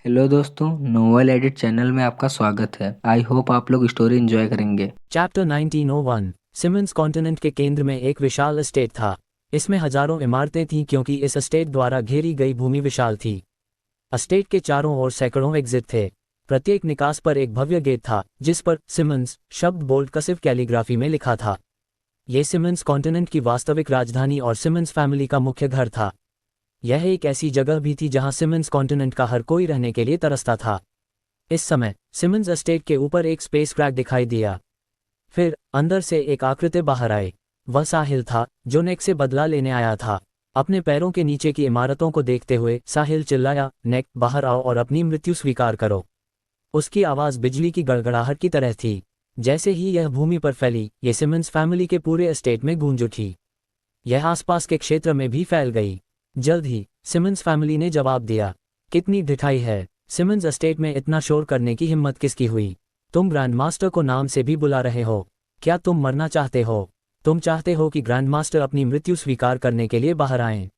Hello दोस्तों, novel edit channel में आपका स्वागत है। आई होप आप लोग स्टोरी एंजॉय करेंगे। चैप्टर 1901 सिमन्स कॉन्टिनेंट के केंद्र में एक विशाल एस्टेट था। इसमें हजारों इमारतें थीं क्योंकि इस एस्टेट द्वारा घेरी गई भूमि विशाल थी। एस्टेट के चारों ओर सैकड़ों एग्जिट थे। प्रत्येक निकास पर एक भव्य गेट था जिस पर सिमन्स शब्द बोल्ड कर्सिव कैलीग्राफी में लिखा था। ये सिमन्स कॉन्टिनेंट की वास्तविक राजधानी और सिमन्स फैमिली का मुख्य घर था। यह एक ऐसी जगह भी थी जहां सिमन्स कॉन्टिनेंट का हर कोई रहने के लिए तरसता था। इस समय सिमन्स एस्टेट के ऊपर एक स्पेस क्रैक दिखाई दिया। फिर अंदर से एक आकृति बाहर आए। वह साहिल था जो नेक से बदला लेने आया था। अपने पैरों के नीचे की इमारतों को देखते हुए साहिल चिल्लाया, नेक बाहर आओ और अपनी मृत्यु स्वीकार करो। उसकी आवाज़ बिजली की गड़गड़ाहट की तरह थी। जैसे ही यह भूमि पर फैली, ये सिमन्स फैमिली के पूरे एस्टेट में गूंज उठी। यह आसपास के क्षेत्र में भी फैल गई। जल्द ही सिमन्स फैमिली ने जवाब दिया, कितनी ढिठाई है। सिमन्स एस्टेट में इतना शोर करने की हिम्मत किसकी हुई? तुम ग्रैंड मास्टर को नाम से भी बुला रहे हो। क्या तुम मरना चाहते हो? तुम चाहते हो कि ग्रैंड मास्टर अपनी मृत्यु स्वीकार करने के लिए बाहर आएं?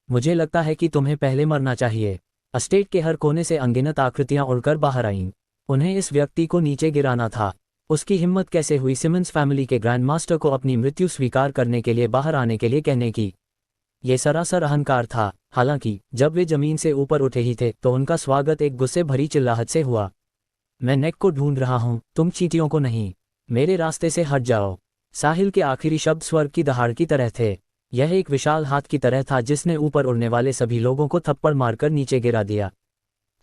मुझे लगता है कि तुम्हें पहले मरना चाहिए। एस्टेट के हर कोने से अनगिनत आकृतियां उड़कर बाहर आईं। उन्हें इस व्यक्ति को नीचे गिराना था। उसकी हिम्मत कैसे हुई सिमन्स फैमिली के ग्रैंड मास्टर को अपनी मृत्यु स्वीकार करने के लिए बाहर आने के लिए कहने की? ये सरासर अहंकार था। हालांकि जब वे जमीन से ऊपर उठे ही थे तो उनका स्वागत एक गुस्से भरी चिल्लाहट से हुआ। मैं नेक को ढूंढ रहा हूं, तुम चींटियों को नहीं। मेरे रास्ते से हट जाओ। साहिल के आखिरी शब्द स्वर्ग की दहाड़ की तरह थे। यह एक विशाल हाथ की तरह था जिसने ऊपर उड़ने वाले सभी लोगों को थप्पड़ मारकर नीचे गिरा दिया।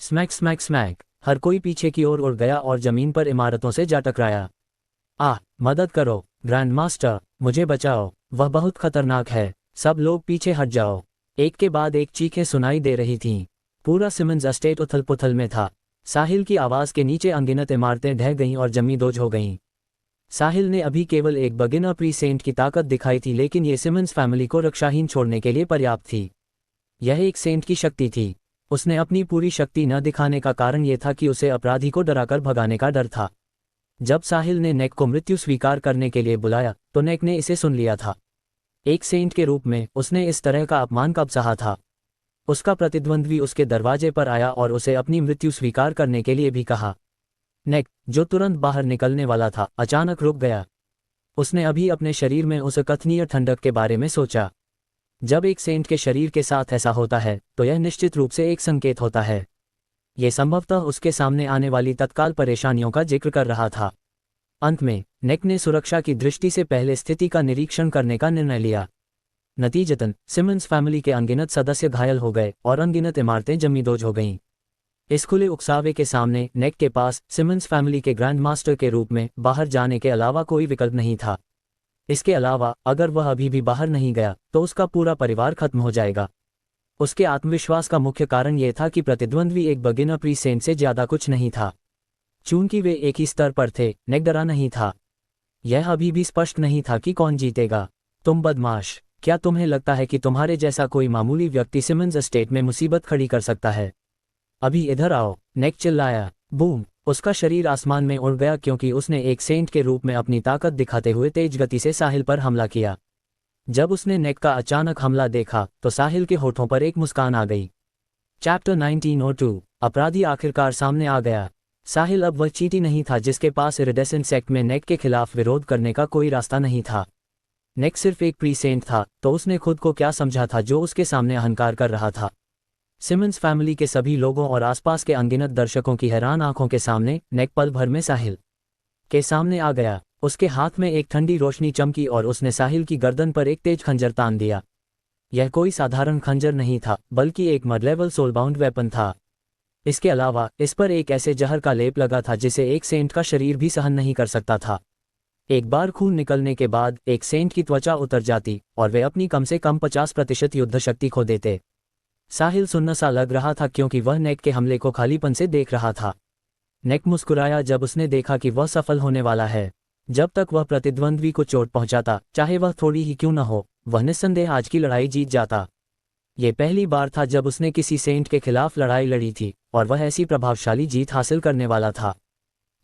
Smack smack smack. हर कोई पीछे की ओर उड़ गया और जमीन पर इमारतों से जा टकराया। मदद करो ग्रैंड मास्टर, मुझे बचाओ, वह बहुत खतरनाक है। सब लोग पीछे हट जाओ। एक के बाद एक चीखें सुनाई दे रही थीं। पूरा सिमन्स एस्टेट उथल पुथल में था। साहिल की आवाज़ के नीचे अनगिनत इमारतें ढह गईं और जमींदोज हो गईं। साहिल ने अभी केवल एक बिगिनर प्री सेंट की ताकत दिखाई थी, लेकिन ये सिमन्स फैमिली को रक्षाहीन छोड़ने के लिए पर्याप्त थी। यह एक सेंट की शक्ति थी। उसने अपनी पूरी शक्ति न दिखाने का कारण यह था कि उसे अपराधी को डराकर भगाने का डर था। जब साहिल ने नेक को मृत्यु स्वीकार करने के लिए बुलाया तो नेक ने इसे सुन लिया था। एक सेंट के रूप में उसने इस तरह का अपमान कब सहा था? उसका प्रतिद्वंद्वी उसके दरवाजे पर आया और उसे अपनी मृत्यु स्वीकार करने के लिए भी कहा। नेक, जो तुरंत बाहर निकलने वाला था, अचानक रुक गया। उसने अभी अपने शरीर में उस अकथनीय ठंडक के बारे में सोचा। जब एक सेंट के शरीर के साथ ऐसा होता है तो यह निश्चित रूप से एक संकेत होता है। यह संभवतः उसके सामने आने वाली तत्काल परेशानियों का जिक्र कर रहा था। अंत में नेक ने सुरक्षा की दृष्टि से पहले स्थिति का निरीक्षण करने का निर्णय लिया। नतीजतन सिमन्स फैमिली के अनगिनत सदस्य घायल हो गए और अनगिनत इमारतें जमींदोज हो गईं। इस खुले उकसावे के सामने नेक के पास सिमन्स फैमिली के ग्रैंड मास्टर के रूप में बाहर जाने के अलावा कोई विकल्प नहीं था। इसके अलावा अगर वह अभी भी बाहर नहीं गया तो उसका पूरा परिवार खत्म हो जाएगा। उसके आत्मविश्वास का मुख्य कारण यह था कि प्रतिद्वंद्वी एक बिगिनर प्री सेंट से ज्यादा कुछ नहीं था। चूंकि वे एक ही स्तर पर थे, नेक डरा नहीं था। यह अभी भी स्पष्ट नहीं था कि कौन जीतेगा। तुम बदमाश, क्या तुम्हें लगता है कि तुम्हारे जैसा कोई मामूली व्यक्ति सिमन्स एस्टेट में मुसीबत खड़ी कर सकता है? अभी इधर आओ, नेक चिल्लाया। बूम! उसका शरीर आसमान में उड़ गया क्योंकि उसने एक सेंट के रूप में अपनी ताकत दिखाते हुए तेज गति से साहिल पर हमला किया। जब उसने नेक का अचानक हमला देखा तो साहिल के होठों पर एक मुस्कान आ गई। चैप्टर 1902 अपराधी आखिरकार सामने आ गया। साहिल अब वह चींटी नहीं था जिसके पास इरिडेसेंट सेक्ट में नेक के खिलाफ विरोध करने का कोई रास्ता नहीं था। नेक सिर्फ एक प्री सेंट था, तो उसने खुद को क्या समझा था जो उसके सामने अहंकार कर रहा था? सिमन्स फैमिली के सभी लोगों और आसपास के अनगिनत दर्शकों की हैरान आंखों के सामने नेक पल भर में साहिल के सामने आ गया। उसके हाथ में एक ठंडी रोशनी चमकी और उसने साहिल की गर्दन पर एक तेज खंजर तान दिया। यह कोई साधारण खंजर नहीं था, बल्कि एक मड लेवल सोलबाउंड वेपन था। इसके अलावा इस पर एक ऐसे जहर का लेप लगा था जिसे एक सेंट का शरीर भी सहन नहीं कर सकता था। एक बार खून निकलने के बाद एक सेंट की त्वचा उतर जाती और वे अपनी कम से कम 50% युद्ध शक्ति खो देते। साहिल सुन्न सा लग रहा था क्योंकि वह नेक के हमले को खालीपन से देख रहा था। नेक मुस्कुराया जब उसने देखा कि वह सफल होने वाला है। जब तक वह प्रतिद्वंद्वी को चोट पहुंचाता, चाहे वह थोड़ी ही क्यों न हो, वह निस्संदेह आज की लड़ाई जीत जाता। ये पहली बार था जब उसने किसी सेंट के खिलाफ लड़ाई लड़ी थी और वह ऐसी प्रभावशाली जीत हासिल करने वाला था।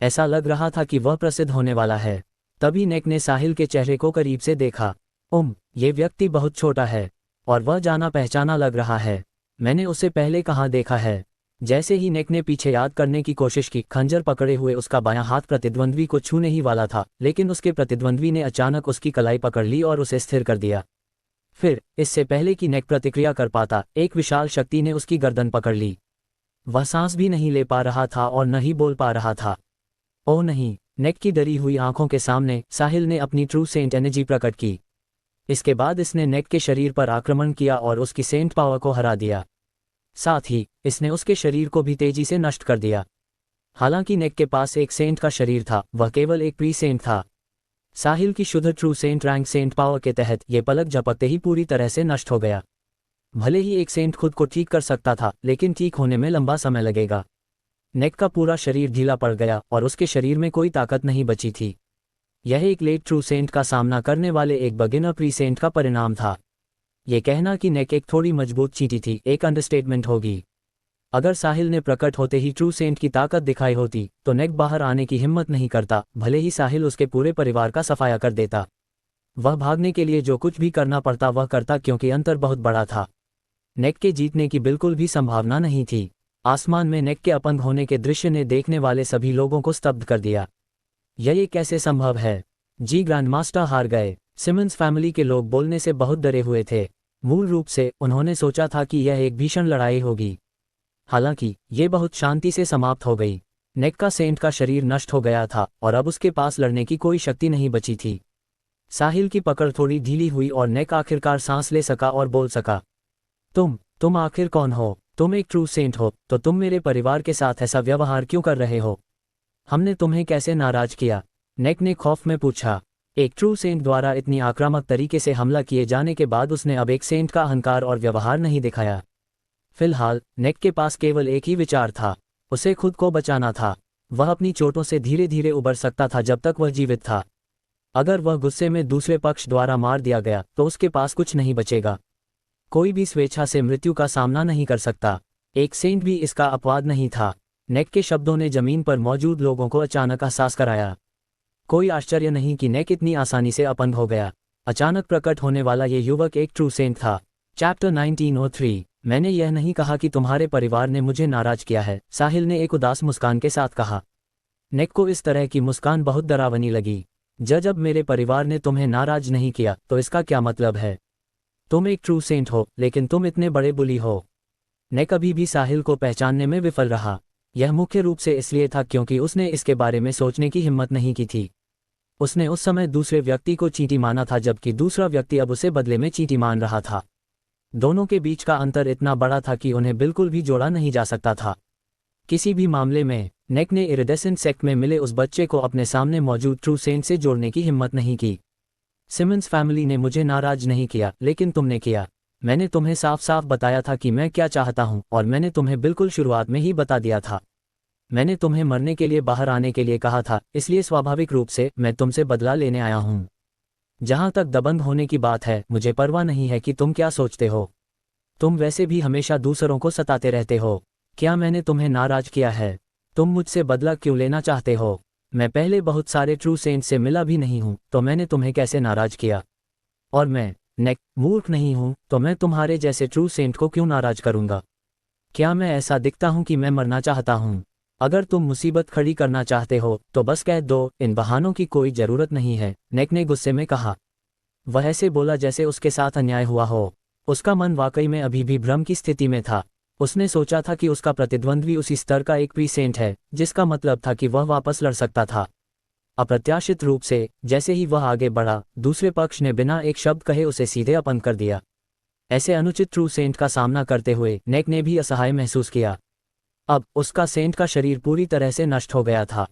ऐसा लग रहा था कि वह प्रसिद्ध होने वाला है। तभी नेक ने साहिल के चेहरे को करीब से देखा। ये व्यक्ति बहुत छोटा है और वह जाना पहचाना लग रहा है। मैंने उसे पहले कहाँ देखा है? जैसे ही नेक ने पीछे याद करने की कोशिश की, खंजर पकड़े हुए उसका बायां हाथ प्रतिद्वंद्वी को छूने ही वाला था, लेकिन उसके प्रतिद्वंद्वी ने अचानक उसकी कलाई पकड़ ली और उसे स्थिर कर दिया। फिर, इससे पहले कि नेक प्रतिक्रिया कर पाता, एक विशाल शक्ति ने उसकी गर्दन पकड़ ली। वह सांस भी नहीं ले पा रहा था और न ही बोल पा रहा था। ओह नहीं! नेक की डरी हुई आंखों के सामने साहिल ने अपनी ट्रू सेंट एनर्जी प्रकट की। इसके बाद इसने नेक के शरीर पर आक्रमण किया और उसकी सेंट पावर को हरा दिया। साथ ही इसने उसके शरीर को भी तेजी से नष्ट कर दिया। हालांकि नेक के पास एक सेंट का शरीर था, वह केवल एक प्री सेंट था। साहिल की शुद्ध true saint rank saint power के तहत ये पलक झपकते ही पूरी तरह से नष्ट हो गया। भले ही एक सेंट खुद को ठीक कर सकता था, लेकिन ठीक होने में लंबा समय लगेगा। नेक का पूरा शरीर ढीला पड़ गया और उसके शरीर में कोई ताकत नहीं बची थी। यह एक लेट ट्रू सेंट का सामना करने वाले एक बिगिनर प्री सेंट का परिणाम था। ये कहना कि नेक एक थोड़ी मजबूत चींटी थी एक अंडरस्टेटमेंट होगी। अगर साहिल ने प्रकट होते ही ट्रू सेंट की ताकत दिखाई होती, तो नेक बाहर आने की हिम्मत नहीं करता, भले ही साहिल उसके पूरे परिवार का सफाया कर देता। वह भागने के लिए जो कुछ भी करना पड़ता वह करता, क्योंकि अंतर बहुत बड़ा था। नेक के जीतने की बिल्कुल भी संभावना नहीं थी। आसमान में नेक के अपंग होने के दृश्य ने देखने वाले सभी लोगों को स्तब्ध कर दिया। यह कैसे संभव है? जी, ग्रैंड मास्टर हार गए। सिमंस फैमिली के लोग बोलने से बहुत डरे हुए थे। मूल रूप से उन्होंने सोचा था कि यह एक भीषण लड़ाई होगी। हालांकि ये बहुत शांति से समाप्त हो गई। नेक का सेंट का शरीर नष्ट हो गया था और अब उसके पास लड़ने की कोई शक्ति नहीं बची थी। साहिल की पकड़ थोड़ी ढीली हुई और नेक आखिरकार सांस ले सका और बोल सका, तुम आखिर कौन हो? तुम एक ट्रू सेंट हो, तो तुम मेरे परिवार के साथ ऐसा व्यवहार क्यों कर रहे हो? हमने तुम्हें कैसे नाराज किया? नेक ने खौफ में पूछा। एक ट्रू सेंट द्वारा इतनी आक्रामक तरीके से हमला किए जाने के बाद उसने अब एक सेंट का अहंकार और व्यवहार नहीं दिखाया। फिलहाल नेक के पास केवल एक ही विचार था, उसे खुद को बचाना था। वह अपनी चोटों से धीरे धीरे उबर सकता था जब तक वह जीवित था। अगर वह गुस्से में दूसरे पक्ष द्वारा मार दिया गया तो उसके पास कुछ नहीं बचेगा। कोई भी स्वेच्छा से मृत्यु का सामना नहीं कर सकता। एक सेंट भी इसका अपवाद नहीं था। नेक के शब्दों ने जमीन पर मौजूद लोगों को अचानक एहसास कराया। कोई आश्चर्य नहीं कि नेक इतनी आसानी से अपंग हो गया। अचानक प्रकट होने वाला ये युवक एक ट्रू सेंट था। चैप्टर 1903। मैंने यह नहीं कहा कि तुम्हारे परिवार ने मुझे नाराज किया है, साहिल ने एक उदास मुस्कान के साथ कहा। नेक को इस तरह की मुस्कान बहुत डरावनी लगी। जब मेरे परिवार ने तुम्हें नाराज नहीं किया तो इसका क्या मतलब है? तुम एक ट्रू सेंट हो, लेकिन तुम इतने बड़े बुली हो। नेक अभी भी साहिल को पहचानने में विफल रहा। यह मुख्य रूप से इसलिए था क्योंकि उसने इसके बारे में सोचने की हिम्मत नहीं की थी। उसने उस समय दूसरे व्यक्ति को चींटी माना था, जबकि दूसरा व्यक्ति अब उसे बदले में चींटी मान रहा था। दोनों के बीच का अंतर इतना बड़ा था कि उन्हें बिल्कुल भी जोड़ा नहीं जा सकता था। किसी भी मामले में नेक ने इरिडेसेंट सेक्ट में मिले उस बच्चे को अपने सामने मौजूद ट्रू सेंट से जोड़ने की हिम्मत नहीं की। सिमंस फैमिली ने मुझे नाराज नहीं किया, लेकिन तुमने किया। मैंने तुम्हें साफ साफ बताया था कि मैं क्या चाहता हूं, और मैंने तुम्हें बिल्कुल शुरुआत में ही बता दिया था। मैंने तुम्हें मरने के लिए बाहर आने के लिए कहा था, इसलिए स्वाभाविक रूप से मैं तुमसे बदला लेने आया हूं। जहां तक दबंग होने की बात है, मुझे परवाह नहीं है कि तुम क्या सोचते हो। तुम वैसे भी हमेशा दूसरों को सताते रहते हो। क्या मैंने तुम्हें नाराज किया है? तुम मुझसे बदला क्यों लेना चाहते हो? मैं पहले बहुत सारे ट्रू सेंट से मिला भी नहीं हूं, तो मैंने तुम्हें कैसे नाराज किया? और मैं नेक मूर्ख नहीं हूं, तो मैं तुम्हारे जैसे ट्रू सेंट को क्यों नाराज करूंगा? क्या मैं ऐसा दिखता हूं कि मैं मरना चाहता हूं? अगर तुम मुसीबत खड़ी करना चाहते हो तो बस कह दो, इन बहानों की कोई जरूरत नहीं है, नेक ने गुस्से में कहा। वह ऐसे बोला जैसे उसके साथ अन्याय हुआ हो। उसका मन वाकई में अभी भी भ्रम की स्थिति में था। उसने सोचा था कि उसका प्रतिद्वंद्वी उसी स्तर का एक प्री सेंट है, जिसका मतलब था कि वह वापस लड़ सकता था। अप्रत्याशित रूप से जैसे ही वह आगे बढ़ा, दूसरे पक्ष ने बिना एक शब्द कहे उसे सीधे अपंग कर दिया। ऐसे अनुचित ट्रू सेंट का सामना करते हुए नेक ने भी असहाय महसूस किया। अब उसका सेंट का शरीर पूरी तरह से नष्ट हो गया था,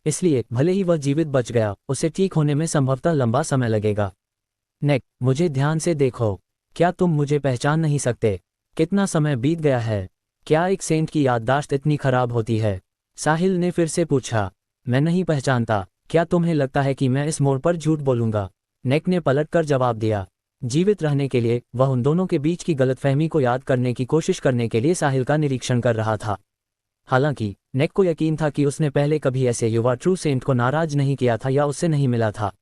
इसलिए भले ही वह जीवित बच गया, उसे ठीक होने में संभवतः लंबा समय लगेगा। नेक, मुझे ध्यान से देखो। क्या तुम मुझे पहचान नहीं सकते? कितना समय बीत गया है? क्या एक सेंट की याददाश्त इतनी खराब होती है? साहिल ने फिर से पूछा। मैं नहीं पहचानता। क्या तुम्हें लगता है कि मैं इस मोड़ पर झूठ बोलूंगा? नेक ने पलटकर जवाब दिया। जीवित रहने के लिए वह उन दोनों के बीच की गलतफहमी को याद करने की कोशिश करने के लिए साहिल का निरीक्षण कर रहा था। हालांकि नेक को यकीन था कि उसने पहले कभी ऐसे युवा ट्रू सेंट को नाराज नहीं किया था या उससे नहीं मिला था।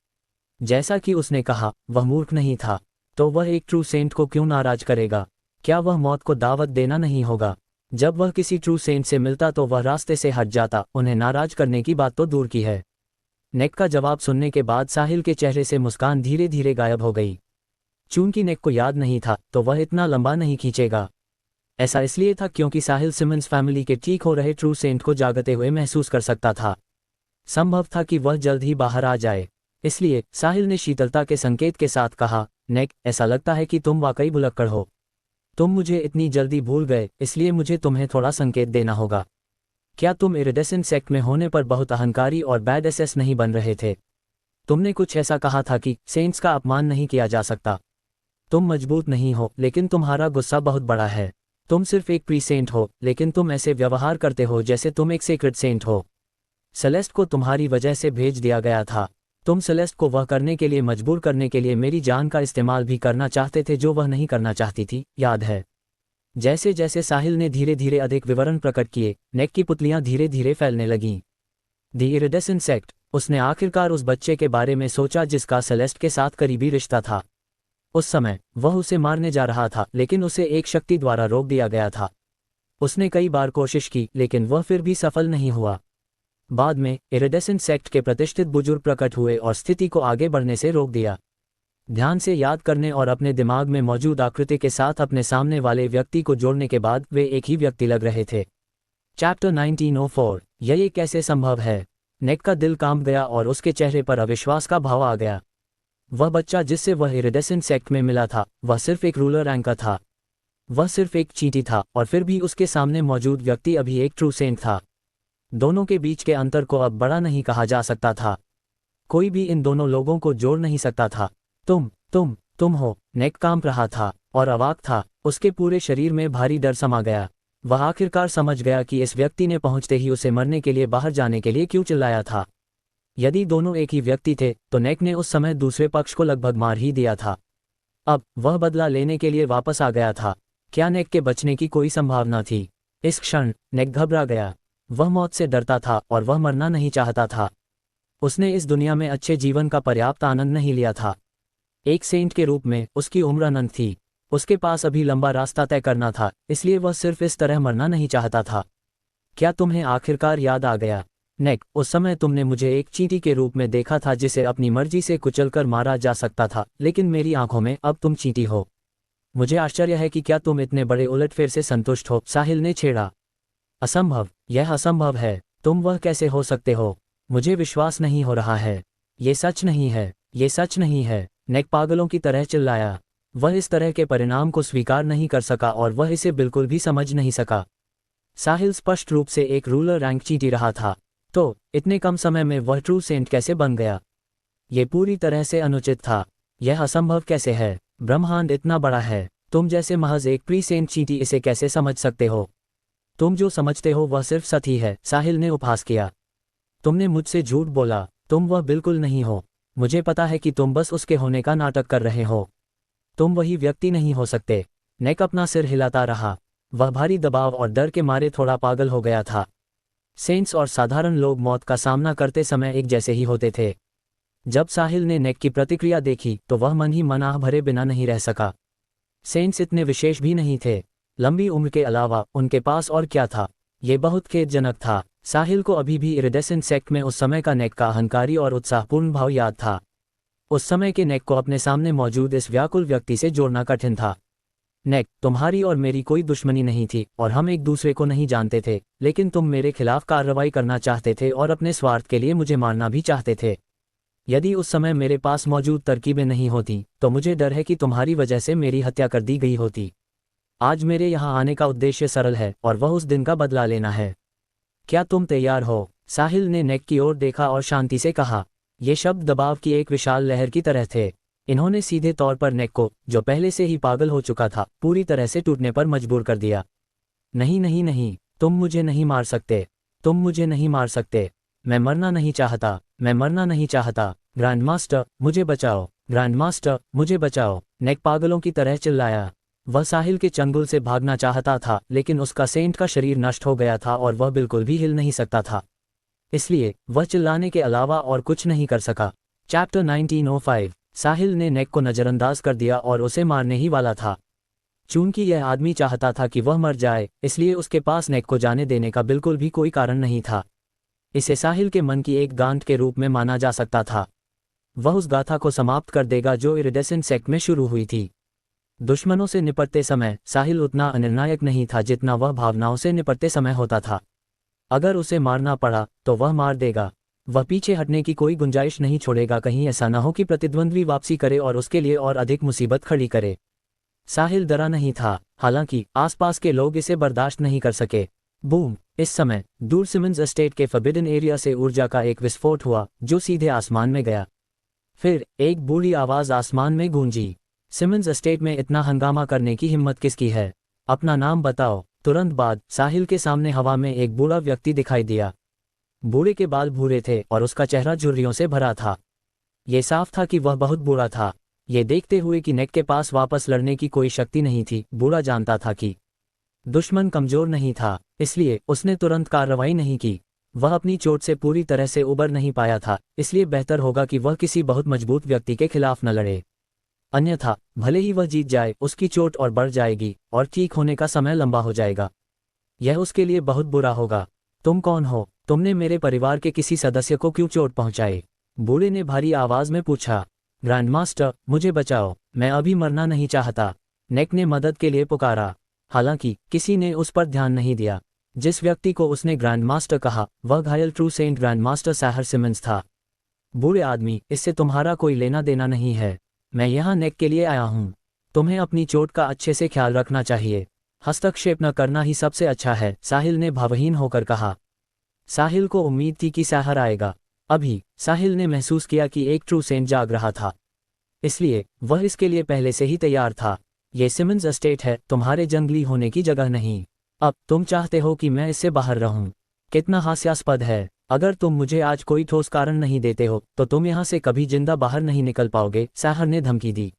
जैसा कि उसने कहा, वह मूर्ख नहीं था, तो वह एक ट्रू सेंट को क्यों नाराज करेगा? क्या वह मौत को दावत देना नहीं होगा? जब वह किसी ट्रू सेंट से मिलता तो वह रास्ते से हट जाता, उन्हें नाराज करने की बात तो दूर की है। नेक का जवाब सुनने के बाद साहिल के चेहरे से मुस्कान धीरे धीरे गायब हो गई। चूंकि नेक को याद नहीं था तो वह इतना लंबा नहीं खींचेगा। ऐसा इसलिए था क्योंकि साहिल सिमंस फैमिली के ठीक हो रहे ट्रू सेंट को जागते हुए महसूस कर सकता था। संभव था कि वह जल्द ही बाहर आ जाए। इसलिए साहिल ने शीतलता के संकेत के साथ कहा, नेक, ऐसा लगता है कि तुम वाकई भुलक्कड़ हो। तुम मुझे इतनी जल्दी भूल गए, इसलिए मुझे तुम्हें थोड़ा संकेत देना होगा। क्या तुम इरिडेसेंट सेक्ट में होने पर बहुत अहंकारी और बैड एसेस नहीं बन रहे थे? तुमने कुछ ऐसा कहा था कि सेंट्स का अपमान नहीं किया जा सकता। तुम मजबूत नहीं हो, लेकिन तुम्हारा गुस्सा बहुत बड़ा है। तुम सिर्फ एक प्री सेंट हो, लेकिन तुम ऐसे व्यवहार करते हो जैसे तुम एक सेक्रेड सेंट हो। सेलेस्ट को तुम्हारी वजह से भेज दिया गया था। तुम सेलेस्ट को वह करने के लिए मजबूर करने के लिए मेरी जान का इस्तेमाल भी करना चाहते थे जो वह नहीं करना चाहती थी, याद है? जैसे जैसे साहिल ने धीरे धीरे अधिक विवरण प्रकट किए, नेक की पुतलियां धीरे धीरे फैलने लगीं। The iridescent sect. उसने आखिरकार उस बच्चे के बारे में सोचा जिसका सेलेस्ट के साथ करीबी रिश्ता था। उस समय वह उसे मारने जा रहा था, लेकिन उसे एक शक्ति द्वारा रोक दिया गया था। उसने कई बार कोशिश की, लेकिन वह फिर भी सफल नहीं हुआ। बाद में इरिडेसेंट सेक्ट के प्रतिष्ठित बुजुर्ग प्रकट हुए और स्थिति को आगे बढ़ने से रोक दिया। ध्यान से याद करने और अपने दिमाग में मौजूद आकृति के साथ अपने सामने वाले व्यक्ति को जोड़ने के बाद वे एक ही व्यक्ति लग रहे थे। चैप्टर 1904। ये कैसे संभव है? नेक का दिल कांप गया और उसके चेहरे पर अविश्वास का भाव आ गया। वह बच्चा जिससे वह इरिडेसेंट सेक्ट में मिला था, वह सिर्फ एक रूलर रैंक का था। वह सिर्फ एक चींटी था, और फिर भी उसके सामने मौजूद व्यक्ति अभी एक ट्रू सेंट था। दोनों के बीच के अंतर को अब बड़ा नहीं कहा जा सकता था। कोई भी इन दोनों लोगों को जोड़ नहीं सकता था। तुम हो। नेक कांप रहा था और अवाक था। उसके पूरे शरीर में भारी डर समा गया। वह आखिरकार समझ गया कि इस व्यक्ति ने पहुंचते ही उसे मरने के लिए बाहर जाने के लिए क्यों चिल्लाया था। यदि दोनों एक ही व्यक्ति थे तो नेक ने उस समय दूसरे पक्ष को लगभग मार ही दिया था। अब वह बदला लेने के लिए वापस आ गया था। क्या नेक के बचने की कोई संभावना थी? इस क्षण नेक घबरा गया। वह मौत से डरता था और वह मरना नहीं चाहता था। उसने इस दुनिया में अच्छे जीवन का पर्याप्त आनंद नहीं लिया था। एक सेंट के रूप में उसकी उम्र अनंत थी। उसके पास अभी लंबा रास्ता तय करना था, इसलिए वह सिर्फ इस तरह मरना नहीं चाहता था। क्या तुम्हें आखिरकार याद आ गया? नेक, उस समय तुमने मुझे एक चींटी के रूप में देखा था जिसे अपनी मर्जी से कुचलकर मारा जा सकता था, लेकिन मेरी आंखों में अब तुम चींटी हो। मुझे आश्चर्य है कि क्या तुम इतने बड़े उलटफेर से संतुष्ट हो? साहिल ने छेड़ा। असंभव, यह असंभव है। तुम वह कैसे हो सकते हो? मुझे विश्वास नहीं हो रहा है। ये सच नहीं है, ये सच नहीं है। नेक पागलों की तरह चिल्लाया। वह इस तरह के परिणाम को स्वीकार नहीं कर सका और वह इसे बिल्कुल भी समझ नहीं सका। साहिल स्पष्ट रूप से एक रूलर रैंक चींटी रहा था, तो इतने कम समय में वह ट्रू सेंट कैसे बन गया? ये पूरी तरह से अनुचित था। यह असंभव कैसे है? ब्रह्मांड इतना बड़ा है, तुम जैसे महज एक प्री सेंट चींटी इसे कैसे समझ सकते हो? तुम जो समझते हो वह सिर्फ सच ही है, साहिल ने उपहास किया। तुमने मुझसे झूठ बोला। तुम वह बिल्कुल नहीं हो। मुझे पता है कि तुम बस उसके होने का नाटक कर रहे हो। तुम वही व्यक्ति नहीं हो सकते। नेक अपना सिर हिलाता रहा। वह भारी दबाव और डर के मारे थोड़ा पागल हो गया था। सेंट्स और साधारण लोग मौत का सामना करते समय एक जैसे ही होते थे। जब साहिल ने नेक की प्रतिक्रिया देखी तो वह मन ही मन आह भरे बिना नहीं रह सका। सेंट्स इतने विशेष भी नहीं थे। लंबी उम्र के अलावा उनके पास और क्या था? ये बहुत खेदजनक था। साहिल को अभी भी इरिडेसेंट सेक्ट में उस समय का नेक का अहंकारी और उत्साहपूर्ण भाव याद था। उस समय के नेक को अपने सामने मौजूद इस व्याकुल व्यक्ति से जोड़ना कठिन था। नेक, तुम्हारी और मेरी कोई दुश्मनी नहीं थी और हम एक दूसरे को नहीं जानते थे, लेकिन तुम मेरे खिलाफ कार्रवाई करना चाहते थे और अपने स्वार्थ के लिए मुझे मारना भी चाहते थे। यदि उस समय मेरे पास मौजूद तरकीबें नहीं होती तो मुझे डर है कि तुम्हारी वजह से मेरी हत्या कर दी गई होती। आज मेरे यहाँ आने का उद्देश्य सरल है और वह उस दिन का बदला लेना है। क्या तुम तैयार हो? साहिल ने नेक की ओर देखा और शांति से कहा। ये शब्द दबाव की एक विशाल लहर की तरह थे। इन्होंने सीधे तौर पर नेक को, जो पहले से ही पागल हो चुका था, पूरी तरह से टूटने पर मजबूर कर दिया। नहीं नहीं नहीं, तुम मुझे नहीं मार सकते। तुम मुझे नहीं मार सकते। मैं मरना नहीं चाहता। मैं मरना नहीं चाहता। ग्रैंड मास्टर, मुझे बचाओ। ग्रैंड मास्टर, मुझे बचाओ। नेक पागलों की तरह चिल्लाया। वह साहिल के चंगुल से भागना चाहता था, लेकिन उसका सेंट का शरीर नष्ट हो गया था और वह बिल्कुल भी हिल नहीं सकता था। इसलिए वह चिल्लाने के अलावा और कुछ नहीं कर सका। चैप्टर 1905। साहिल ने नेक को नज़रअंदाज कर दिया और उसे मारने ही वाला था। चूंकि यह आदमी चाहता था कि वह मर जाए, इसलिए उसके पास नेक को जाने देने का बिल्कुल भी कोई कारण नहीं था। इसे साहिल के मन की एक गांठ के रूप में माना जा सकता था। वह उस गाथा को समाप्त कर देगा जो इरिडेसेंट सेक्ट में शुरू हुई थी। दुश्मनों से निपटते समय साहिल उतना अनिर्णायक नहीं था जितना वह भावनाओं से निपटते समय होता था। अगर उसे मारना पड़ा तो वह मार देगा। वह पीछे हटने की कोई गुंजाइश नहीं छोड़ेगा, कहीं ऐसा न हो कि प्रतिद्वंद्वी वापसी करे और उसके लिए और अधिक मुसीबत खड़ी करे। साहिल डरा नहीं था, हालांकि आसपास के लोग इसे बर्दाश्त नहीं कर सके। बूम! इस समय दूर सिमंस एस्टेट के फॉरबिडन एरिया से ऊर्जा का एक विस्फोट हुआ जो सीधे आसमान में गया। फिर एक बूढ़ी आवाज आसमान में गूंजी, सिमंस एस्टेट में इतना हंगामा करने की हिम्मत किसकी है? अपना नाम बताओ। तुरंत बाद साहिल के सामने हवा में एक बूढ़ा व्यक्ति दिखाई दिया। बूढ़े के बाल भूरे थे और उसका चेहरा झुर्रियों से भरा था। ये साफ था कि वह बहुत बूढ़ा था। ये देखते हुए कि नेक के पास वापस लड़ने की कोई शक्ति नहीं थी, बूढ़ा जानता था कि दुश्मन कमजोर नहीं था, इसलिए उसने तुरंत कार्रवाई नहीं की। वह अपनी चोट से पूरी तरह से उबर नहीं पाया था, इसलिए बेहतर होगा कि वह किसी बहुत मजबूत व्यक्ति के खिलाफ न लड़े। अन्यथा भले ही वह जीत जाए, उसकी चोट और बढ़ जाएगी और ठीक होने का समय लंबा हो जाएगा। यह उसके लिए बहुत बुरा होगा। तुम कौन हो? तुमने मेरे परिवार के किसी सदस्य को क्यों चोट पहुंचाई? बूढ़े ने भारी आवाज में पूछा। ग्रैंडमास्टर, मुझे बचाओ, मैं अभी मरना नहीं चाहता। नेक ने मदद के लिए पुकारा। हालांकि किसी ने उस पर ध्यान नहीं दिया। जिस व्यक्ति को उसने ग्रैंडमास्टर कहा वह घायल ट्रू सेंट ग्रैंडमास्टर साहर सिमंस था। बूढ़े आदमी, इससे तुम्हारा कोई लेना देना नहीं है। मैं यहाँ नेक के लिए आया हूँ। तुम्हें अपनी चोट का अच्छे से ख्याल रखना चाहिए। हस्तक्षेप न करना ही सबसे अच्छा है, साहिल ने भावहीन होकर कहा। साहिल को उम्मीद थी कि साहर आएगा। अभी साहिल ने महसूस किया कि एक ट्रू सेंट जाग रहा था, इसलिए वह इसके लिए पहले से ही तैयार था। ये सिमंस एस्टेट है, तुम्हारे जंगली होने की जगह नहीं। अब तुम चाहते हो कि मैं इससे बाहर रहूं? कितना हास्यास्पद है। अगर तुम मुझे आज कोई ठोस कारण नहीं देते हो तो तुम यहाँ से कभी जिंदा बाहर नहीं निकल पाओगे, साहर ने धमकी दी।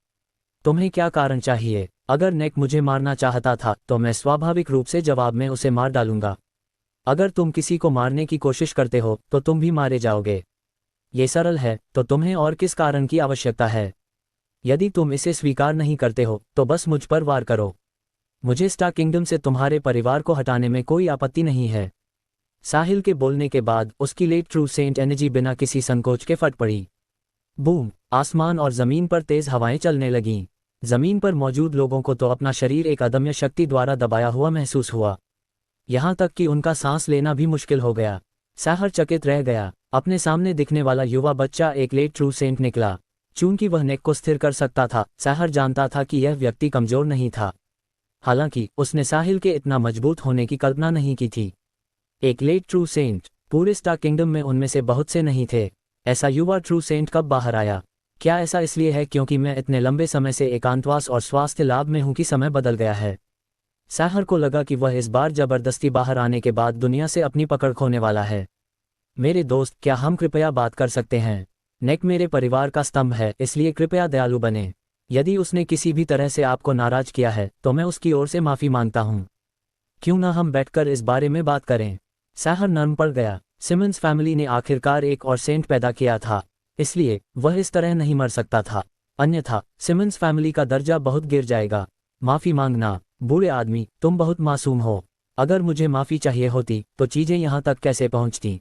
तुम्हें क्या कारण चाहिए? अगर नेक मुझे मारना चाहता था तो मैं स्वाभाविक रूप से जवाब में उसे मार डालूंगा। अगर तुम किसी को मारने की कोशिश करते हो तो तुम भी मारे जाओगे। ये सरल है, तो तुम्हें और किस कारण की आवश्यकता है? यदि तुम इसे स्वीकार नहीं करते हो तो बस मुझ पर वार करो। मुझे स्टार किंगडम से तुम्हारे परिवार को हटाने में कोई आपत्ति नहीं है। साहिल के बोलने के बाद उसकी लेट ट्रू सेंट एनर्जी बिना किसी संकोच के फट पड़ी। बूम! आसमान और जमीन पर तेज हवाएं चलने लगीं। जमीन पर मौजूद लोगों को तो अपना शरीर एक अदम्य शक्ति द्वारा दबाया हुआ महसूस हुआ, यहाँ तक कि उनका सांस लेना भी मुश्किल हो गया। साहर चकित रह गया। अपने सामने दिखने वाला युवा बच्चा एक लेट ट्रू सेंट निकला। चूंकि वह नेक को स्थिर कर सकता था, साहर जानता था कि यह व्यक्ति कमजोर नहीं था। हालांकि उसने साहिल के इतना मजबूत होने की कल्पना नहीं की थी। एक लेट ट्रू सेंट, पूरे स्टार किंगडम में उनमें से बहुत से नहीं थे। ऐसा युवा ट्रू सेंट कब बाहर आया? क्या ऐसा इसलिए है क्योंकि मैं इतने लंबे समय से एकांतवास और स्वास्थ्य लाभ में हूं कि समय बदल गया है? साहर को लगा कि वह इस बार जबरदस्ती बाहर आने के बाद दुनिया से अपनी पकड़ खोने वाला है। मेरे दोस्त, क्या हम कृपया बात कर सकते हैं? नेक मेरे परिवार का स्तंभ है, इसलिए कृपया दयालु बने। यदि उसने किसी भी तरह से आपको नाराज किया है तो मैं उसकी ओर से माफी मांगता हूँ। क्यों ना हम बैठकर इस बारे में बात करें? साहर नर्म पड़ गया। सिमंस फैमिली ने आखिरकार एक और सेंट पैदा किया था, इसलिए वह इस तरह नहीं मर सकता था, अन्यथा सिमंस फैमिली का दर्जा बहुत गिर जाएगा। माफी मांगना? बूढ़े आदमी, तुम बहुत मासूम हो। अगर मुझे माफी चाहिए होती तो चीजें यहाँ तक कैसे पहुँचती?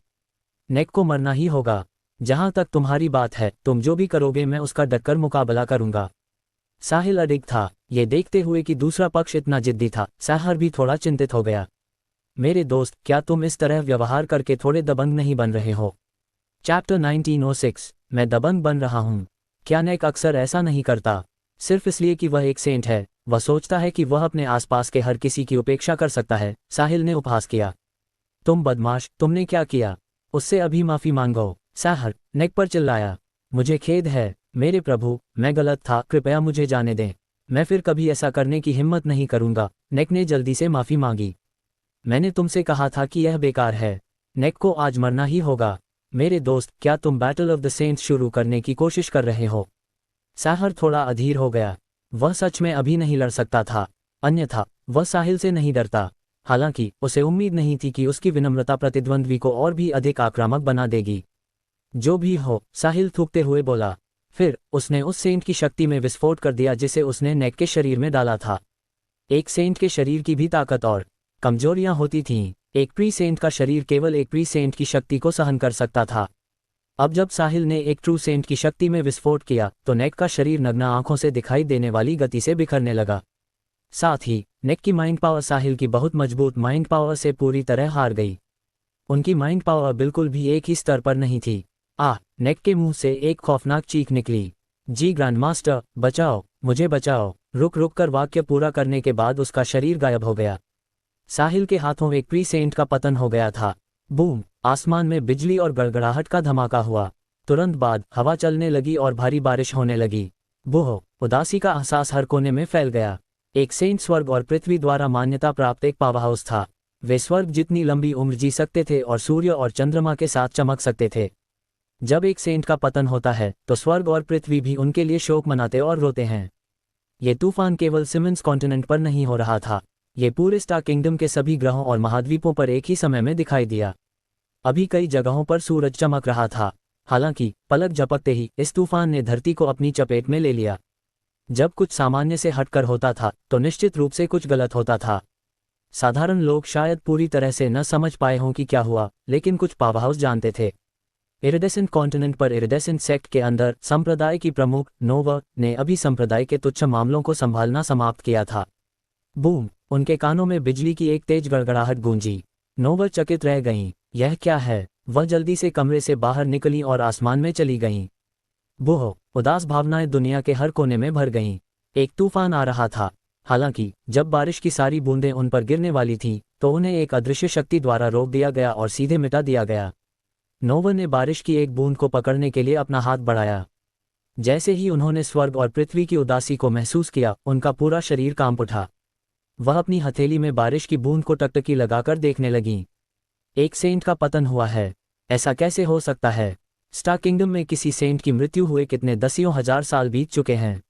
नेक को मरना ही होगा। जहाँ तक तुम्हारी बात है, तुम जो भी करोगे मैं उसका डटकर मुकाबला करूंगा। साहिल अडिग था। ये देखते हुए कि दूसरा पक्ष इतना जिद्दी था, साहर भी थोड़ा चिंतित हो गया। मेरे दोस्त, क्या तुम इस तरह व्यवहार करके थोड़े दबंग नहीं बन रहे हो? चैप्टर 1906। मैं दबंग बन रहा हूँ? क्या नेक अक्सर ऐसा नहीं करता? सिर्फ इसलिए कि वह एक सेंट है, वह सोचता है कि वह अपने आसपास के हर किसी की उपेक्षा कर सकता है, साहिल ने उपहास किया। तुम बदमाश, तुमने क्या किया? उससे अभी माफी मांगो, साहर नेक पर चिल्लाया। मुझे खेद है मेरे प्रभु, मैं गलत था, कृपया मुझे जाने दें। मैं फिर कभी ऐसा करने की हिम्मत नहीं करूंगा। नेक ने जल्दी से माफी मांगी। मैंने तुमसे कहा था कि यह बेकार है। नेक को आज मरना ही होगा। मेरे दोस्त, क्या तुम बैटल ऑफ द सेंट्स शुरू करने की कोशिश कर रहे हो? साहर थोड़ा अधीर हो गया। वह सच में अभी नहीं लड़ सकता था, अन्यथा वह साहिल से नहीं डरता। हालांकि उसे उम्मीद नहीं थी कि उसकी विनम्रता प्रतिद्वंद्वी को और भी अधिक आक्रामक बना देगी। जो भी हो, साहिल थूकते हुए बोला। फिर उसने उस सेंट की शक्ति में विस्फोट कर दिया जिसे उसने नेक के शरीर में डाला था। एक सेंट के शरीर की भी ताकत और कमजोरियां होती थीं। एक प्री सेंट का शरीर केवल एक प्री सेंट की शक्ति को सहन कर सकता था। अब जब साहिल ने एक ट्रू सेंट की शक्ति में विस्फोट किया तो नेक का शरीर नग्न आंखों से दिखाई देने वाली गति से बिखरने लगा। साथ ही नेक की माइंड पावर साहिल की बहुत मजबूत माइंड पावर से पूरी तरह हार गई। उनकी माइंड पावर बिल्कुल भी एक ही स्तर पर नहीं थी। नेक के मुंह से एक खौफनाक चीख निकली, जी ग्रैंड मास्टर, बचाओ, मुझे बचाओ। रुक कर वाक्य पूरा करने के बाद उसका शरीर गायब हो गया। साहिल के हाथों एक प्री सेंट का पतन हो गया था। बूम! आसमान में बिजली और गड़गड़ाहट का धमाका हुआ। तुरंत बाद हवा चलने लगी और भारी बारिश होने लगी। बूह! उदासी का एहसास हर कोने में फैल गया। एक सेंट स्वर्ग और पृथ्वी द्वारा मान्यता प्राप्त एक पावर हाउस था। वे स्वर्ग जितनी लंबी उम्र जी सकते थे और सूर्य और चंद्रमा के साथ चमक सकते थे। जब एक सेंट का पतन होता है तो स्वर्ग और पृथ्वी भी उनके लिए शोक मनाते और रोते हैं। ये तूफान केवल सिमंस कॉन्टिनेंट पर नहीं हो रहा था, ये पूरे स्टार किंगडम के सभी ग्रहों और महाद्वीपों पर एक ही समय में दिखाई दिया। अभी कई जगहों पर सूरज चमक रहा था। हालांकि पलक झपकते ही इस तूफान ने धरती को अपनी चपेट में ले लिया। जब कुछ सामान्य से हटकर होता था तो निश्चित रूप से कुछ गलत होता था। साधारण लोग शायद पूरी तरह से न समझ पाए हों कि क्या हुआ, लेकिन कुछ पावर हाउस जानते थे। इरिडेसेंट कॉन्टिनेंट पर इरिडेसेंट सेक्ट के अंदर संप्रदाय की प्रमुख नोवा ने अभी संप्रदाय के तुच्छ मामलों को संभालना समाप्त किया था। बूम! उनके कानों में बिजली की एक तेज गड़गड़ाहट गूंजी। नोवा चकित रह गईं। यह क्या है? वह जल्दी से कमरे से बाहर निकलीं और आसमान में चली गईं। बूह! उदास भावनाएं दुनिया के हर कोने में भर गईं। एक तूफान आ रहा था। हालांकि जब बारिश की सारी बूंदें उन पर गिरने वाली थीं तो उन्हें एक अदृश्य शक्ति द्वारा रोक दिया गया और सीधे मिटा दिया गया। नोवा ने बारिश की एक बूंद को पकड़ने के लिए अपना हाथ बढ़ाया। जैसे ही उन्होंने स्वर्ग और पृथ्वी की उदासी को महसूस किया, उनका पूरा शरीर कांप उठा। वह अपनी हथेली में बारिश की बूंद को टकटकी लगाकर देखने लगीं। एक सेंट का पतन हुआ है। ऐसा कैसे हो सकता है? स्टार किंगडम में किसी सेंट की मृत्यु हुए कितने दसियों हजार साल बीत चुके हैं।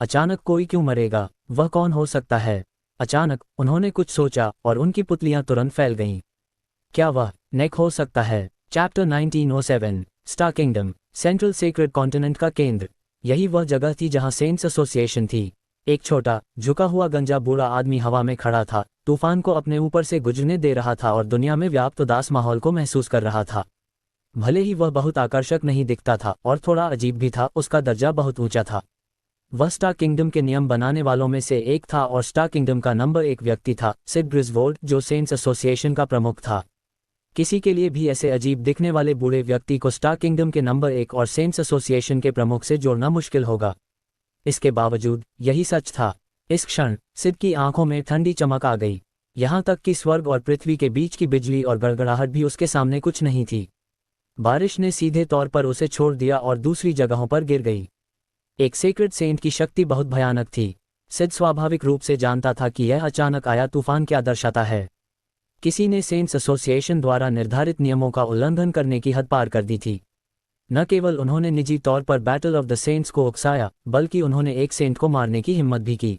अचानक कोई क्यों मरेगा? वह कौन हो सकता है? अचानक उन्होंने कुछ सोचा और उनकी पुतलियां तुरंत फैल गईं। क्या वह नेक हो सकता है? Chapter 1907 star kingdom, central sacred continent का केंद्र। यही वह जगह थी जहां सेंट्स एसोसिएशन थी। एक छोटा झुका हुआ गंजा बूढ़ा आदमी हवा में खड़ा था, तूफान को अपने ऊपर से गुजरने दे रहा था और दुनिया में व्याप्त उदास माहौल को महसूस कर रहा था। भले ही वह बहुत आकर्षक नहीं दिखता था और थोड़ा अजीब भी था, उसका दर्जा बहुत ऊंचा था। वह स्टार किंगडम के नियम बनाने वालों में से एक था और स्टार किंगडम का नंबर 1 व्यक्ति था, सिड ग्रिजवोल्ड, जो सेंट्स एसोसिएशन का प्रमुख था। किसी के लिए भी ऐसे अजीब दिखने वाले बूढ़े व्यक्ति को स्टार किंगडम के नंबर 1 और सेंट्स एसोसिएशन के प्रमुख से जोड़ना मुश्किल होगा। इसके बावजूद यही सच था। इस क्षण सिड की आंखों में ठंडी चमक आ गई। यहां तक कि स्वर्ग और पृथ्वी के बीच की बिजली और गड़गड़ाहट भी उसके सामने कुछ नहीं थी। बारिश ने सीधे तौर पर उसे छोड़ दिया और दूसरी जगहों पर गिर गई। एक सेक्रेड सेंट की शक्ति बहुत भयानक थी। सिड स्वाभाविक रूप से जानता था कि यह अचानक आया तूफान क्या दर्शाता है। किसी ने सेंट्स एसोसिएशन द्वारा निर्धारित नियमों का उल्लंघन करने की हद पार कर दी थी। न केवल उन्होंने निजी तौर पर बैटल ऑफ द सेंट्स को उकसाया, बल्कि उन्होंने एक सेंट को मारने की हिम्मत भी की।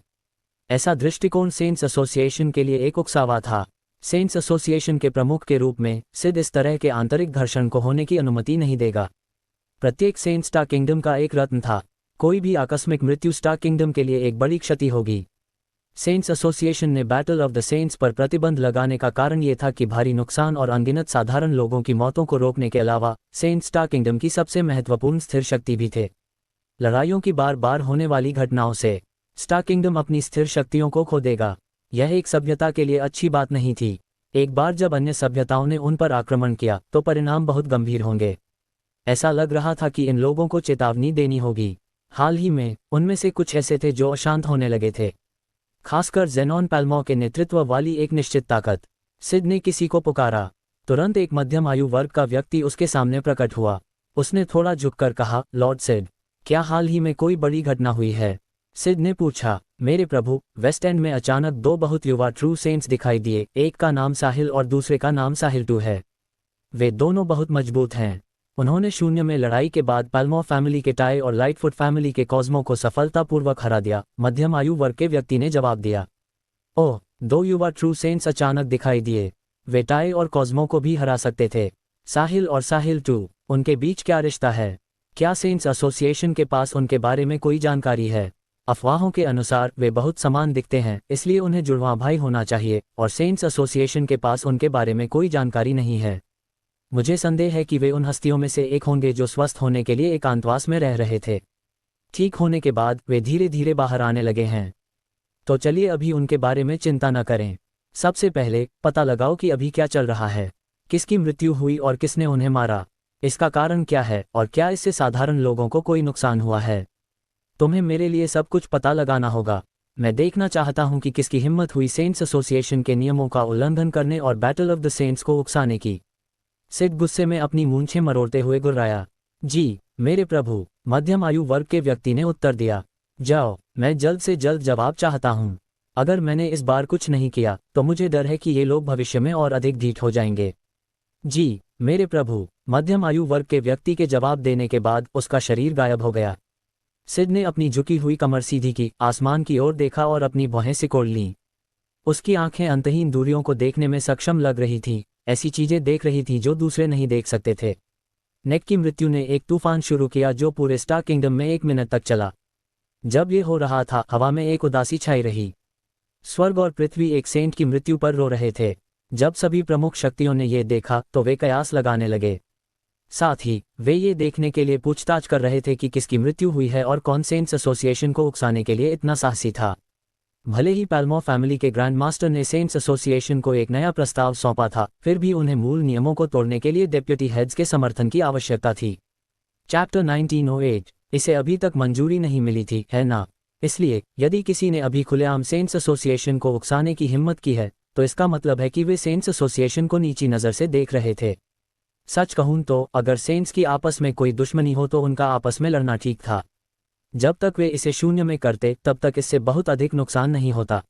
ऐसा दृष्टिकोण सेंट्स एसोसिएशन के लिए एक उकसावा था। सेंट्स एसोसिएशन के प्रमुख के रूप में सिड इस तरह के आंतरिक घर्षण को होने की अनुमति नहीं देगा। प्रत्येक सेंट स्टार किंगडम का एक रत्न था। कोई भी आकस्मिक मृत्यु स्टार किंगडम के लिए एक बड़ी क्षति होगी। सेंट्स एसोसिएशन ने बैटल ऑफ द सेंट्स पर प्रतिबंध लगाने का कारण ये था कि भारी नुकसान और अनगिनत साधारण लोगों की मौतों को रोकने के अलावा सेंट स्टार किंगडम की सबसे महत्वपूर्ण स्थिर शक्ति भी थे। लड़ाइयों की बार बार होने वाली घटनाओं से स्टार किंगडम अपनी स्थिर शक्तियों को खो देगा। यह एक सभ्यता के लिए अच्छी बात नहीं थी। एक बार जब अन्य सभ्यताओं ने उन पर आक्रमण किया तो परिणाम बहुत गंभीर होंगे। ऐसा लग रहा था कि इन लोगों को चेतावनी देनी होगी। हाल ही में उनमें से कुछ ऐसे थे जो अशांत होने लगे थे, खासकर ज़ेनॉन पैल्मो के नेतृत्व वाली एक निश्चित ताकत। सिड ने किसी को पुकारा। तुरंत एक मध्यम आयु वर्ग का व्यक्ति उसके सामने प्रकट हुआ। उसने थोड़ा झुककर कहा, लॉर्ड सिड, क्या हाल ही में कोई बड़ी घटना हुई है? सिड ने पूछा, मेरे प्रभु, वेस्ट एंड में अचानक 2 बहुत युवा ट्रू सेंट्स दिखाई दिए। एक का नाम साहिल और दूसरे का नाम साहिल 2 है। वे दोनों बहुत मजबूत हैं। उन्होंने शून्य में लड़ाई के बाद पैल्मो फैमिली के टाई और लाइटफुट फैमिली के कॉस्मो को सफलतापूर्वक हरा दिया। मध्यम आयु वर्ग के व्यक्ति ने जवाब दिया। ओह, 2 युवा ट्रू सेंट्स अचानक दिखाई दिए। वे टाई और कॉस्मो को भी हरा सकते थे। साहिल और साहिल 2, उनके बीच क्या रिश्ता है? क्या सेंट्स एसोसिएशन के पास उनके बारे में कोई जानकारी है? अफवाहों के अनुसार वे बहुत समान दिखते हैं, इसलिए उन्हें जुड़वां भाई होना चाहिए, और सेंट्स एसोसिएशन के पास उनके बारे में कोई जानकारी नहीं है। मुझे संदेह है कि वे उन हस्तियों में से एक होंगे जो स्वस्थ होने के लिए एकांतवास में रह रहे थे। ठीक होने के बाद वे धीरे धीरे बाहर आने लगे हैं। तो चलिए अभी उनके बारे में चिंता न करें। सबसे पहले पता लगाओ कि अभी क्या चल रहा है, किसकी मृत्यु हुई और किसने उन्हें मारा, इसका कारण क्या है और क्या इससे साधारण लोगों को कोई नुकसान हुआ है। तुम्हें मेरे लिए सब कुछ पता लगाना होगा। मैं देखना चाहता हूं कि किसकी हिम्मत हुई सेंट्स एसोसिएशन के नियमों का उल्लंघन करने और बैटल ऑफ द सेंट्स को उकसाने की। सिड गुस्से में अपनी मूंछें मरोड़ते हुए गुर्राया। जी मेरे प्रभु, मध्यम आयु वर्ग के व्यक्ति ने उत्तर दिया। जाओ, मैं जल्द से जल्द जवाब चाहता हूं। अगर मैंने इस बार कुछ नहीं किया तो मुझे डर है कि ये लोग भविष्य में और अधिक ढीठ हो जाएंगे। जी मेरे प्रभु, मध्यम आयु वर्ग के व्यक्ति के जवाब देने के बाद उसका शरीर गायब हो गया। सिड ने अपनी झुकी हुई कमर सीधी की, आसमान की ओर देखा और अपनी भौहें सिकोड़ लीं। उसकी आंखें अंतहीन दूरियों को देखने में सक्षम लग रही थीं, ऐसी चीजें देख रही थी जो दूसरे नहीं देख सकते थे। नेक की मृत्यु ने एक तूफान शुरू किया जो पूरे स्टार किंगडम में 1 मिनट तक चला। जब ये हो रहा था, हवा में एक उदासी छाई रही। स्वर्ग और पृथ्वी एक सेंट की मृत्यु पर रो रहे थे। जब सभी प्रमुख शक्तियों ने ये देखा तो वे कयास लगाने लगे। साथ ही वे ये देखने के लिए पूछताछ कर रहे थे कि किसकी मृत्यु हुई है और कौन सेंट्स एसोसिएशन को उकसाने के लिए इतना साहसी था। भले ही पैल्मो फैमिली के ग्रैंड मास्टर ने सेंट्स एसोसिएशन को एक नया प्रस्ताव सौंपा था, फिर भी उन्हें मूल नियमों को तोड़ने के लिए डेप्यूटी हेड्स के समर्थन की आवश्यकता थी। चैप्टर 1908, इसे अभी तक मंजूरी नहीं मिली थी, है ना? इसलिए यदि किसी ने अभी खुलेआम सेंट्स एसोसिएशन को उकसाने की हिम्मत की है तो इसका मतलब है कि वे सेंट्स एसोसिएशन को नीची नज़र से देख रहे थे। सच कहूं तो अगर सेंट्स की आपस में कोई दुश्मनी हो तो उनका आपस में लड़ना ठीक था। जब तक वे इसे शून्य में करते तब तक इससे बहुत अधिक नुकसान नहीं होता।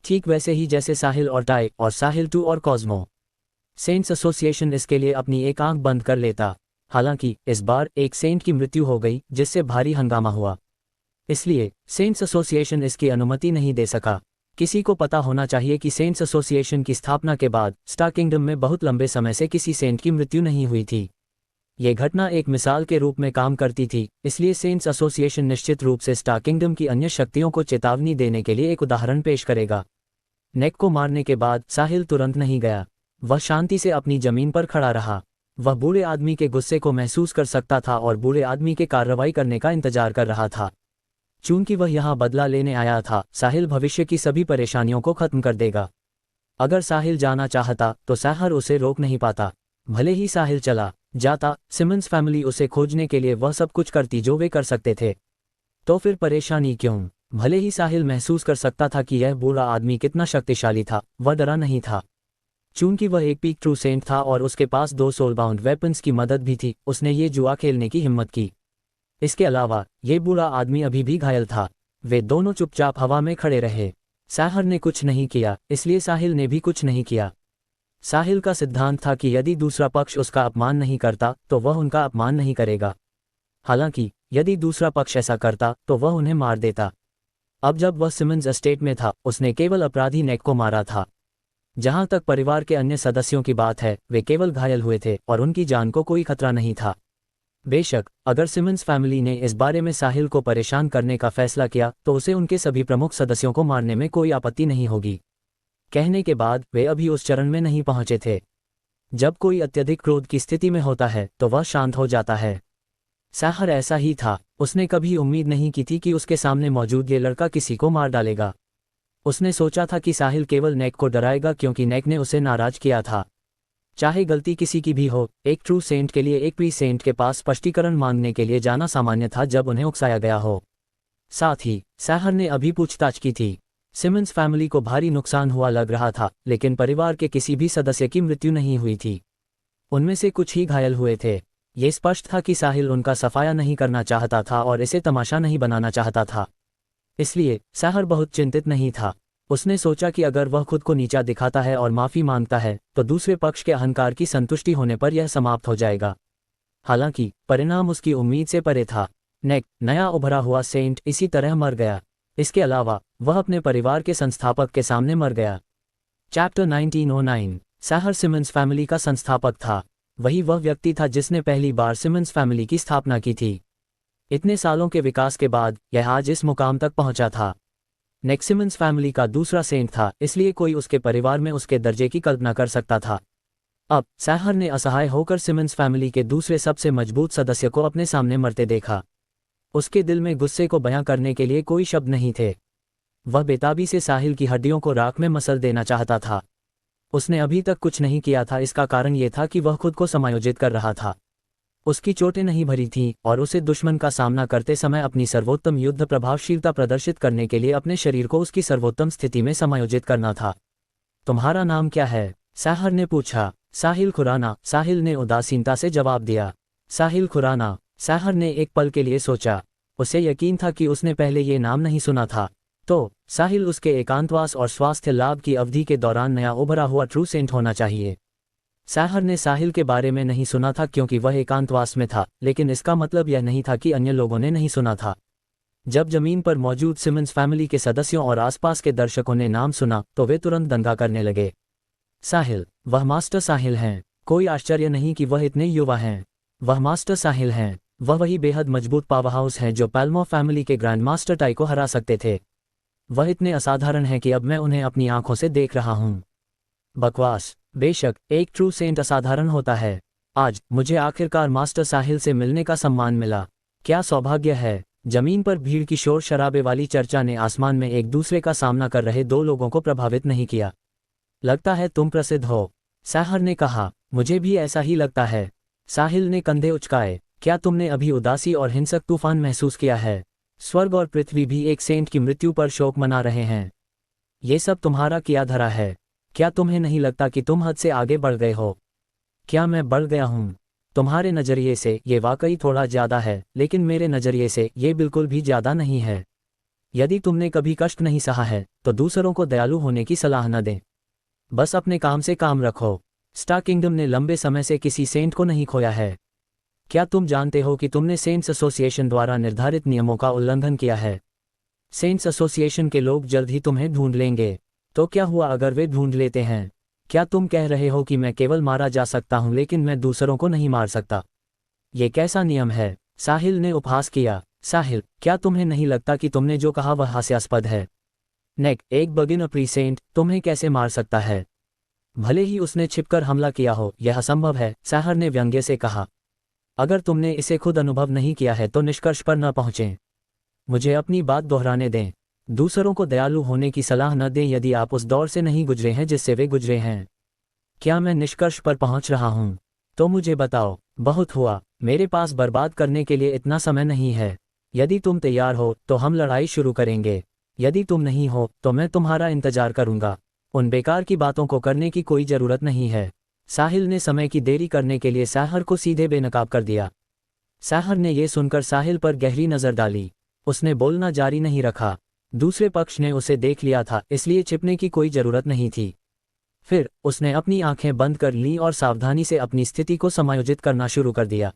ठीक वैसे ही जैसे साहिल और टाई और साहिल 2 और कॉस्मो। सेंट्स एसोसिएशन इसके लिए अपनी एक आंख बंद कर लेता। हालांकि इस बार एक सेंट की मृत्यु हो गई जिससे भारी हंगामा हुआ, इसलिए सेंट्स एसोसिएशन इसकी अनुमति नहीं दे सका। किसी को पता होना चाहिए कि सेंट्स एसोसिएशन की स्थापना के बाद स्टार किंगडम में बहुत लंबे समय से किसी सेंट की मृत्यु नहीं हुई थी। ये घटना एक मिसाल के रूप में काम करती थी, इसलिए सेंट्स एसोसिएशन निश्चित रूप से स्टार किंगडम की अन्य शक्तियों को चेतावनी देने के लिए एक उदाहरण पेश करेगा। नेक को मारने के बाद साहिल तुरंत नहीं गया। वह शांति से अपनी जमीन पर खड़ा रहा। वह बूढ़े आदमी के गुस्से को महसूस कर सकता था और बूढ़े आदमी के कार्रवाई करने का इंतजार कर रहा था। चूंकि वह यहाँ बदला लेने आया था, साहिल भविष्य की सभी परेशानियों को खत्म कर देगा। अगर साहिल जाना चाहता तो साहर उसे रोक नहीं पाता। भले ही साहिल चला जाता, सिमंस फैमिली उसे खोजने के लिए वह सब कुछ करती जो वे कर सकते थे। तो फिर परेशानी क्यों? भले ही साहिल महसूस कर सकता था कि यह बूढ़ा आदमी कितना शक्तिशाली था, वह डरा नहीं था। चूंकि वह एक पीक ट्रू सेंट था और उसके पास 2 सोल बाउंड वेपन्स की मदद भी थी, उसने ये जुआ खेलने की हिम्मत की। इसके अलावा ये बूढ़ा आदमी अभी भी घायल था। वे दोनों चुपचाप हवा में खड़े रहे। साहर ने कुछ नहीं किया, इसलिए साहिल ने भी कुछ नहीं किया। साहिल का सिद्धांत था कि यदि दूसरा पक्ष उसका अपमान नहीं करता तो वह उनका अपमान नहीं करेगा। हालांकि यदि दूसरा पक्ष ऐसा करता तो वह उन्हें मार देता। अब जब वह सिमंस एस्टेट में था, उसने केवल अपराधी नेक को मारा था। जहां तक परिवार के अन्य सदस्यों की बात है, वे केवल घायल हुए थे और उनकी जान को कोई खतरा नहीं था। बेशक अगर सिमंस फैमिली ने इस बारे में साहिल को परेशान करने का फैसला किया तो उसे उनके सभी प्रमुख सदस्यों को मारने में कोई आपत्ति नहीं होगी। कहने के बाद वे अभी उस चरण में नहीं पहुंचे थे। जब कोई अत्यधिक क्रोध की स्थिति में होता है तो वह शांत हो जाता है। साहर ऐसा ही था। उसने कभी उम्मीद नहीं की थी कि उसके सामने मौजूद ये लड़का किसी को मार डालेगा। उसने सोचा था कि साहिल केवल नेक को डराएगा क्योंकि नेक ने उसे नाराज किया था। चाहे गलती किसी की भी हो, एक ट्रू सेंट के लिए एक प्री सेंट के पास स्पष्टीकरण मांगने के लिए जाना सामान्य था जब उन्हें उकसाया गया हो। साथ ही साहर ने अभी पूछताछ की थी। सिमंस फैमिली को भारी नुकसान हुआ लग रहा था, लेकिन परिवार के किसी भी सदस्य की मृत्यु नहीं हुई थी। उनमें से कुछ ही घायल हुए थे। ये स्पष्ट था कि साहिल उनका सफाया नहीं करना चाहता था और इसे तमाशा नहीं बनाना चाहता था। इसलिए साहर बहुत चिंतित नहीं था। उसने सोचा कि अगर वह खुद को नीचा दिखाता है और माफी मांगता है तो दूसरे पक्ष के अहंकार की संतुष्टि होने पर यह समाप्त हो जाएगा। हालांकि परिणाम उसकी उम्मीद से परे था। नेक, नया उभरा हुआ सेंट, इसी तरह मर गया। इसके अलावा वह अपने परिवार के संस्थापक के सामने मर गया। चैप्टर 1909, साहर सिमंस फैमिली का संस्थापक था। वही वह व्यक्ति था जिसने पहली बार सिमंस फैमिली की स्थापना की थी। इतने सालों के विकास के बाद यह आज इस मुकाम तक पहुंचा था। नेक सिमंस फैमिली का दूसरा सेंट था, इसलिए कोई उसके परिवार में उसके दर्जे की कल्पना कर सकता था। अब साहर ने असहाय होकर सिमंस फैमिली के दूसरे सबसे मजबूत सदस्य को अपने सामने मरते देखा। उसके दिल में गुस्से को बयां करने के लिए कोई शब्द नहीं थे। वह बेताबी से साहिल की हड्डियों को राख में मसल देना चाहता था। उसने अभी तक कुछ नहीं किया था, इसका कारण यह था कि वह खुद को समायोजित कर रहा था। उसकी चोटें नहीं भरी थीं और उसे दुश्मन का सामना करते समय अपनी सर्वोत्तम युद्ध प्रभावशीलता प्रदर्शित करने के लिए अपने शरीर को उसकी सर्वोत्तम स्थिति में समायोजित करना था। तुम्हारा नाम क्या है? साहर ने पूछा। साहिल खुराना, साहिल ने उदासीनता से जवाब दिया। साहिल खुराना। साहर ने एक पल के लिए सोचा। उसे यकीन था कि उसने पहले ये नाम नहीं सुना था। तो साहिल उसके एकांतवास और स्वास्थ्य लाभ की अवधि के दौरान नया उभरा हुआ ट्रू सेंट होना चाहिए। साहर ने साहिल के बारे में नहीं सुना था क्योंकि वह एकांतवास में था, लेकिन इसका मतलब यह नहीं था कि अन्य लोगों ने नहीं सुना था। जब जमीन पर मौजूद सिमंस फैमिली के सदस्यों और आसपास के दर्शकों ने नाम सुना तो वे तुरंत दंगा करने लगे। साहिल, वह मास्टर साहिल हैं। कोई आश्चर्य नहीं कि वह इतने युवा हैं। वह मास्टर साहिल हैं। वह वही बेहद मजबूत पावरहाउस हैं जो पैल्मो फैमिली के ग्रैंड मास्टर टाई को हरा सकते थे। वह इतने असाधारण हैं कि अब मैं उन्हें अपनी आंखों से देख रहा हूं। बकवास। बेशक एक ट्रू सेंट असाधारण होता है। आज मुझे आखिरकार मास्टर साहिल से मिलने का सम्मान मिला। क्या सौभाग्य है। जमीन पर भीड़ की शोर शराबे वाली चर्चा ने आसमान में एक दूसरे का सामना कर रहे दो लोगों को प्रभावित नहीं किया। लगता है तुम प्रसिद्ध हो, साहर ने कहा। मुझे भी ऐसा ही लगता है। साहिल ने कंधे उचकाए। क्या तुमने अभी उदासी और हिंसक तूफान महसूस किया है? स्वर्ग और पृथ्वी भी एक सेंट की मृत्यु पर शोक मना रहे हैं। ये सब तुम्हारा किया धरा है। क्या तुम्हें नहीं लगता कि तुम हद से आगे बढ़ गए हो? क्या मैं बढ़ गया हूं? तुम्हारे नज़रिए से ये वाकई थोड़ा ज़्यादा है, लेकिन मेरे नज़रिए से ये बिल्कुल भी ज़्यादा नहीं है। यदि तुमने कभी कष्ट नहीं सहा है तो दूसरों को दयालु होने की सलाह न दें। बस अपने काम से काम रखो। स्टार किंगडम ने लंबे समय से किसी सेंट को नहीं खोया है। क्या तुम जानते हो कि तुमने सेंट्स एसोसिएशन द्वारा निर्धारित नियमों का उल्लंघन किया है? सेंट्स एसोसिएशन के लोग जल्द ही तुम्हें ढूंढ लेंगे। तो क्या हुआ अगर वे ढूंढ लेते हैं? क्या तुम कह रहे हो कि मैं केवल मारा जा सकता हूं लेकिन मैं दूसरों को नहीं मार सकता? ये कैसा नियम है? साहिल ने उपहास किया। साहिल, क्या तुम्हें नहीं लगता कि तुमने जो कहा वह हास्यास्पद है? नेक, एक बगिनर प्री सेंट तुम्हें कैसे मार सकता है? भले ही उसने छिपकर हमला किया हो, यह असंभव है, साहर ने व्यंग्य से कहा। अगर तुमने इसे खुद अनुभव नहीं किया है तो निष्कर्ष पर न पहुंचें। मुझे अपनी बात दोहराने दें। दूसरों को दयालु होने की सलाह न दें यदि आप उस दौर से नहीं गुजरे हैं जिससे वे गुजरे हैं। क्या मैं निष्कर्ष पर पहुंच रहा हूं? तो मुझे बताओ। बहुत हुआ। मेरे पास बर्बाद करने के लिए इतना समय नहीं है। यदि तुम तैयार हो तो हम लड़ाई शुरू करेंगे। यदि तुम नहीं हो तो मैं तुम्हारा इंतजार करूंगा। उन बेकार की बातों को करने की कोई जरूरत नहीं है। साहिल ने समय की देरी करने के लिए साहर को सीधे बेनकाब कर दिया। साहर ने यह सुनकर साहिल पर गहरी नजर डाली। उसने बोलना जारी नहीं रखा। दूसरे पक्ष ने उसे देख लिया था, इसलिए छिपने की कोई जरूरत नहीं थी। फिर उसने अपनी आंखें बंद कर लीं और सावधानी से अपनी स्थिति को समायोजित करना शुरू कर दिया।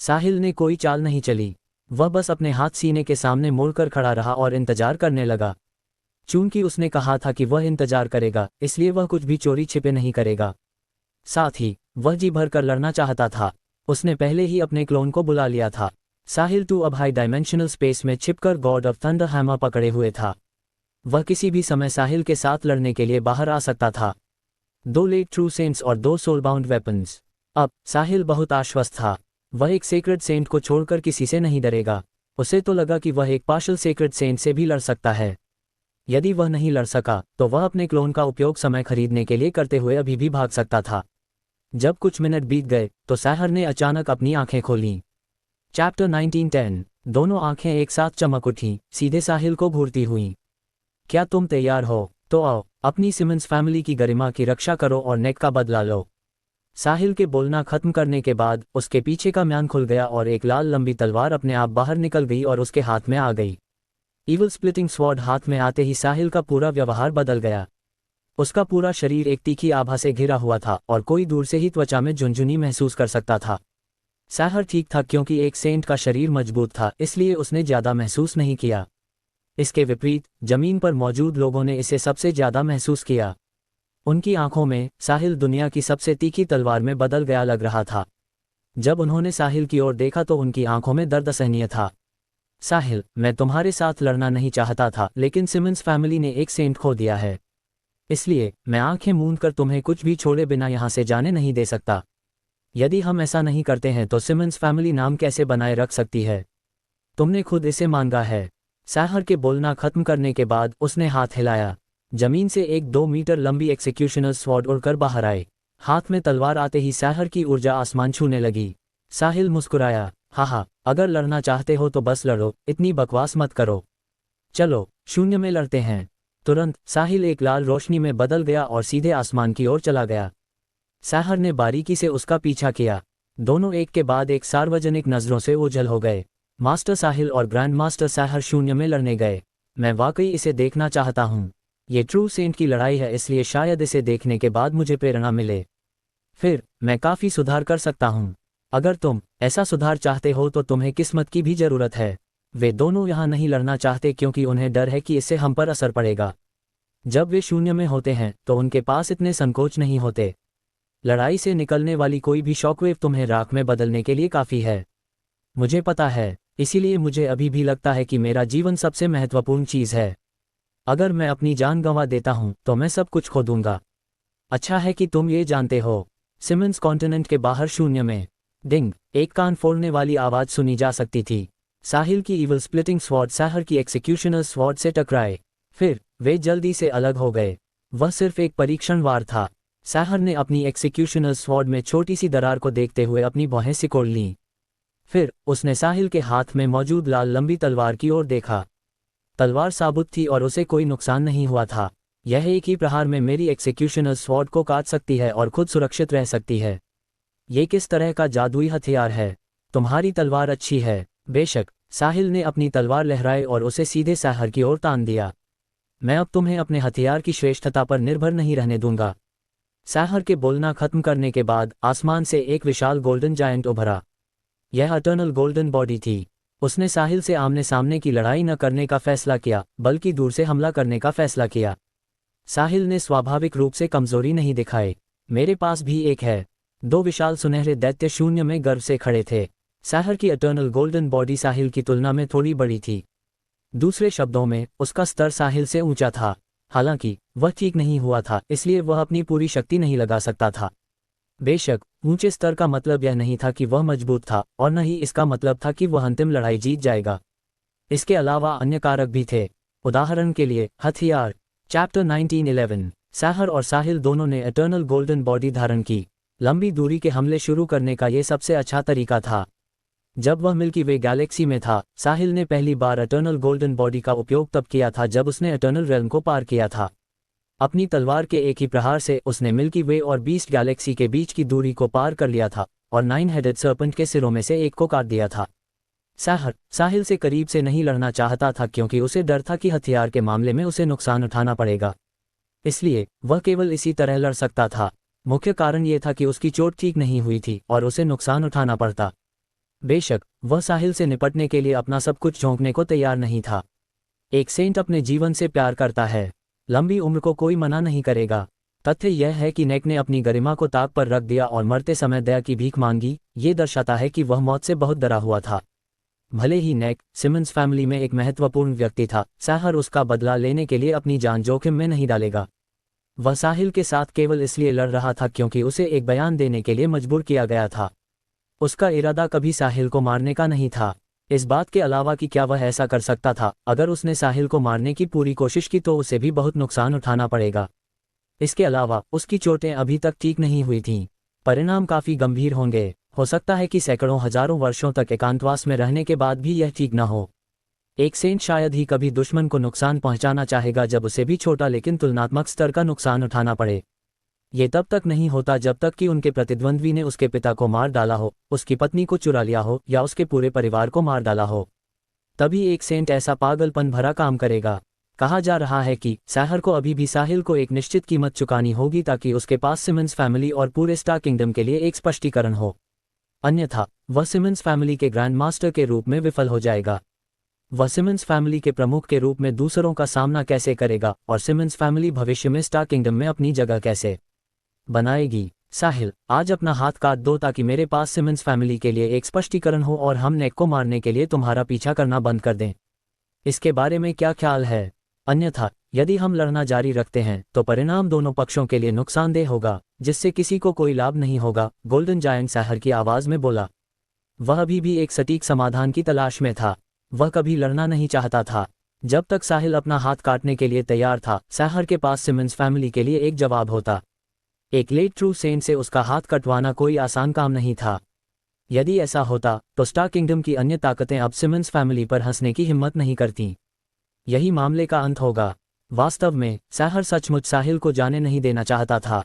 साहिल ने कोई चाल नहीं चली। वह बस अपने हाथ सीने के सामने मोड़कर खड़ा रहा और इंतजार करने लगा। चूंकि उसने कहा था कि वह इंतजार करेगा, इसलिए वह कुछ भी चोरी छिपे नहीं करेगा। साथ ही वह जी भर कर लड़ना चाहता था। उसने पहले ही अपने क्लोन को बुला लिया था। साहिल 2 अब हाई डायमेंशनल स्पेस में छिपकर गॉड ऑफ थंडर हैमर पकड़े हुए था। वह किसी भी समय साहिल के साथ लड़ने के लिए बाहर आ सकता था। 2 लेट ट्रू सेंट्स और 2 सोलबाउंड वेपन्स। अब साहिल बहुत आश्वस्त था। वह एक सेक्रेड सेंट को छोड़कर किसी से नहीं डरेगा। उसे तो लगा कि वह एक पार्शल सेक्रेड सेंट से भी लड़ सकता है। यदि वह नहीं लड़ सका तो वह अपने क्लोन का उपयोग समय खरीदने के लिए करते हुए अभी भी भाग सकता था। जब कुछ मिनट बीत गए तो साहर ने अचानक अपनी आंखें खोलीं। चैप्टर 1910। दोनों आंखें एक साथ चमक उठीं, सीधे साहिल को घूरती हुईं। क्या तुम तैयार हो? तो आओ, अपनी सिमंस फैमिली की गरिमा की रक्षा करो और नेक का बदला लो। साहिल के बोलना खत्म करने के बाद उसके पीछे का म्यान खुल गया और एक लाल लंबी तलवार अपने आप बाहर निकल गई और उसके हाथ में आ गई। ईवल स्प्लिटिंग स्वॉर्ड हाथ में आते ही साहिल का पूरा व्यवहार बदल गया। उसका पूरा शरीर एक तीखी आभा से घिरा हुआ था और कोई दूर से ही त्वचा में झुनझुनी महसूस कर सकता था। साहर ठीक था क्योंकि एक सेंट का शरीर मजबूत था, इसलिए उसने ज्यादा महसूस नहीं किया। इसके विपरीत जमीन पर मौजूद लोगों ने इसे सबसे ज्यादा महसूस किया। उनकी आंखों में साहिल दुनिया की सबसे तीखी तलवार में बदल गया लग रहा था। जब उन्होंने साहिल की ओर देखा तो उनकी आंखों में दर्द असहनीय था। साहिल, मैं तुम्हारे साथ लड़ना नहीं चाहता था, लेकिन सिमंस फैमिली ने एक सेंट खो दिया है, इसलिए मैं आंखें मूंद कर तुम्हें कुछ भी छोड़े बिना यहाँ से जाने नहीं दे सकता। यदि हम ऐसा नहीं करते हैं तो सिमंस फैमिली नाम कैसे बनाए रख सकती है? तुमने खुद इसे मांगा है। साहर के बोलना खत्म करने के बाद उसने हाथ हिलाया। जमीन से एक 2 मीटर लंबी एक्सिक्यूशनर स्वॉर्ड उड़कर बाहर आए। हाथ में तलवार आते ही साहर की ऊर्जा आसमान छूने लगी। साहिल मुस्कुराया, हाहा, अगर लड़ना चाहते हो तो बस लड़ो, इतनी बकवास मत करो। चलो, शून्य में लड़ते हैं। तुरंत साहिल एक लाल रोशनी में बदल गया और सीधे आसमान की ओर चला गया। साहर ने बारीकी से उसका पीछा किया। दोनों एक के बाद एक सार्वजनिक नजरों से ओझल हो गए। मास्टर साहिल और ग्रैंड मास्टर साहर शून्य में लड़ने गए। मैं वाकई इसे देखना चाहता हूँ। ये ट्रू सेंट की लड़ाई है, इसलिए शायद इसे देखने के बाद मुझे प्रेरणा मिले। फिर मैं काफ़ी सुधार कर सकता हूँ। अगर तुम ऐसा सुधार चाहते हो तो तुम्हें किस्मत की भी ज़रूरत है। वे दोनों यहाँ नहीं लड़ना चाहते क्योंकि उन्हें डर है कि इससे हम पर असर पड़ेगा। जब वे शून्य में होते हैं तो उनके पास इतने संकोच नहीं होते। लड़ाई से निकलने वाली कोई भी शॉकवेव तुम्हें राख में बदलने के लिए काफ़ी है। मुझे पता है, इसीलिए मुझे अभी भी लगता है कि मेरा जीवन सबसे महत्वपूर्ण चीज़ है। अगर मैं अपनी जान गंवा देता हूँ तो मैं सब कुछ खो दूंगा। अच्छा है कि तुम ये जानते हो। सिमंस कॉन्टिनेंट के बाहर शून्य में डिंग, एक कान फोड़ने वाली आवाज़ सुनी जा सकती थी। साहिल की इवल स्प्लिटिंग स्वॉर्ड साहर की एक्सिक्यूशनर स्वॉर्ड से टकराए। फिर वे जल्दी से अलग हो गए। वह सिर्फ एक परीक्षण वार था। साहर ने अपनी एक्सिक्यूशनर स्वॉर्ड में छोटी सी दरार को देखते हुए अपनी भौहें सिकोड़ लीं। फिर उसने साहिल के हाथ में मौजूद लाल लंबी तलवार की ओर देखा। तलवार साबुत थी और उसे कोई नुकसान नहीं हुआ था। यह एक ही प्रहार में मेरी एक्सिक्यूशनर स्वॉर्ड को काट सकती है और खुद सुरक्षित रह सकती है। ये किस तरह का जादुई हथियार है? तुम्हारी तलवार अच्छी है। बेशक, साहिल ने अपनी तलवार लहराई और उसे सीधे साहर की ओर तान दिया। मैं अब तुम्हें अपने हथियार की श्रेष्ठता पर निर्भर नहीं रहने दूंगा। साहर के बोलना खत्म करने के बाद आसमान से एक विशाल गोल्डन जायंट उभरा। यह अटर्नल गोल्डन बॉडी थी। उसने साहिल से आमने सामने की लड़ाई न करने का फैसला किया, बल्कि दूर से हमला करने का फैसला किया। साहिल ने स्वाभाविक रूप से कमजोरी नहीं दिखाई। मेरे पास भी एक है। 2 विशाल सुनहरे दैत्य शून्य में गर्व से खड़े थे। साहर की अटर्नल गोल्डन बॉडी साहिल की तुलना में थोड़ी बड़ी थी। दूसरे शब्दों में, उसका स्तर साहिल से ऊंचा था। हालांकि वह ठीक नहीं हुआ था, इसलिए वह अपनी पूरी शक्ति नहीं लगा सकता था। बेशक, ऊंचे स्तर का मतलब यह नहीं था कि वह मजबूत था, और न ही इसका मतलब था कि वह अंतिम लड़ाई जीत जाएगा। इसके अलावा अन्य कारक भी थे। उदाहरण के लिए, हथियार। चैप्टर 1911। साहर और साहिल दोनों ने एटर्नल गोल्डन बॉडी धारण की। लंबी दूरी के हमले शुरू करने का यह सबसे अच्छा तरीका था। जब वह मिल्की वे गैलेक्सी में था, साहिल ने पहली बार एटर्नल गोल्डन बॉडी का उपयोग तब किया था जब उसने एटर्नल रेल्म को पार किया था। अपनी तलवार के एक ही प्रहार से उसने मिल्की वे और बीस्ट गैलेक्सी के बीच की दूरी को पार कर लिया था और 9 हेडेड सर्पेंट के सिरों में से एक को काट दिया था। साहर साहिल से करीब से नहीं लड़ना चाहता था क्योंकि उसे डर था कि हथियार के मामले में उसे नुकसान उठाना पड़ेगा। इसलिए वह केवल इसी तरह लड़ सकता था। मुख्य कारण यह था कि उसकी चोट ठीक नहीं हुई थी और उसे नुकसान उठाना पड़ता। बेशक, वह साहिल से निपटने के लिए अपना सब कुछ झोंकने को तैयार नहीं था। एक सेंट अपने जीवन से प्यार करता है। लंबी उम्र को कोई मना नहीं करेगा। तथ्य यह है कि नेक ने अपनी गरिमा को ताक पर रख दिया और मरते समय दया की भीख मांगी। ये दर्शाता है कि वह मौत से बहुत डरा हुआ था। भले ही नेक सिमंस फैमिली में एक महत्वपूर्ण व्यक्ति था, साहर उसका बदला लेने के लिए अपनी जान जोखिम में नहीं डालेगा। वह साहिल के साथ केवल इसलिए लड़ रहा था क्योंकि उसे एक बयान देने के लिए मजबूर किया गया था। उसका इरादा कभी साहिल को मारने का नहीं था। इस बात के अलावा कि क्या वह ऐसा कर सकता था, अगर उसने साहिल को मारने की पूरी कोशिश की तो उसे भी बहुत नुकसान उठाना पड़ेगा। इसके अलावा उसकी चोटें अभी तक ठीक नहीं हुई थीं। परिणाम काफ़ी गंभीर होंगे। हो सकता है कि सैकड़ों हजारों वर्षों तक एकांतवास में रहने के बाद भी यह ठीक न हो। एक सेंट शायद ही कभी दुश्मन को नुकसान पहुंचाना चाहेगा जब उसे भी छोटा लेकिन तुलनात्मक स्तर का नुकसान उठाना पड़े। ये तब तक नहीं होता जब तक कि उनके प्रतिद्वंद्वी ने उसके पिता को मार डाला हो, उसकी पत्नी को चुरा लिया हो या उसके पूरे परिवार को मार डाला हो। तभी एक सेंट ऐसा पागलपन भरा काम करेगा। कहा जा रहा है कि साहर को अभी भी साहिल को एक निश्चित कीमत चुकानी होगी ताकि उसके पास सिमंस फैमिली और पूरे स्टार किंगडम के लिए एक स्पष्टीकरण हो। अन्यथा वह सिमंस फैमिली के ग्रैंड मास्टर के रूप में विफल हो जाएगा। वह सिमंस फैमिली के प्रमुख के रूप में दूसरों का सामना कैसे करेगा और सिमंस फैमिली भविष्य में स्टार किंगडम में अपनी जगह कैसे बनाएगी। साहिल, आज अपना हाथ काट दो ताकि मेरे पास सिमंस फैमिली के लिए एक स्पष्टीकरण हो और हम नेक को मारने के लिए तुम्हारा पीछा करना बंद कर दें। इसके बारे में क्या ख्याल है? अन्यथा यदि हम लड़ना जारी रखते हैं तो परिणाम दोनों पक्षों के लिए नुकसानदेह होगा, जिससे किसी को कोई लाभ नहीं होगा, गोल्डन जायंट साहर की आवाज में बोला। वह अभी भी एक सटीक समाधान की तलाश में था। वह कभी लड़ना नहीं चाहता था। जब तक साहिल अपना हाथ काटने के लिए तैयार था, साहर के पास सिमंस फैमिली के लिए एक जवाब होता। एक लेट ट्रू सेंट से उसका हाथ कटवाना कोई आसान काम नहीं था। यदि ऐसा होता तो स्टार किंगडम की अन्य ताकतें अब सिमंस फैमिली पर हंसने की हिम्मत नहीं करतीं। यही मामले का अंत होगा। वास्तव में साहर सचमुच साहिल को जाने नहीं देना चाहता था।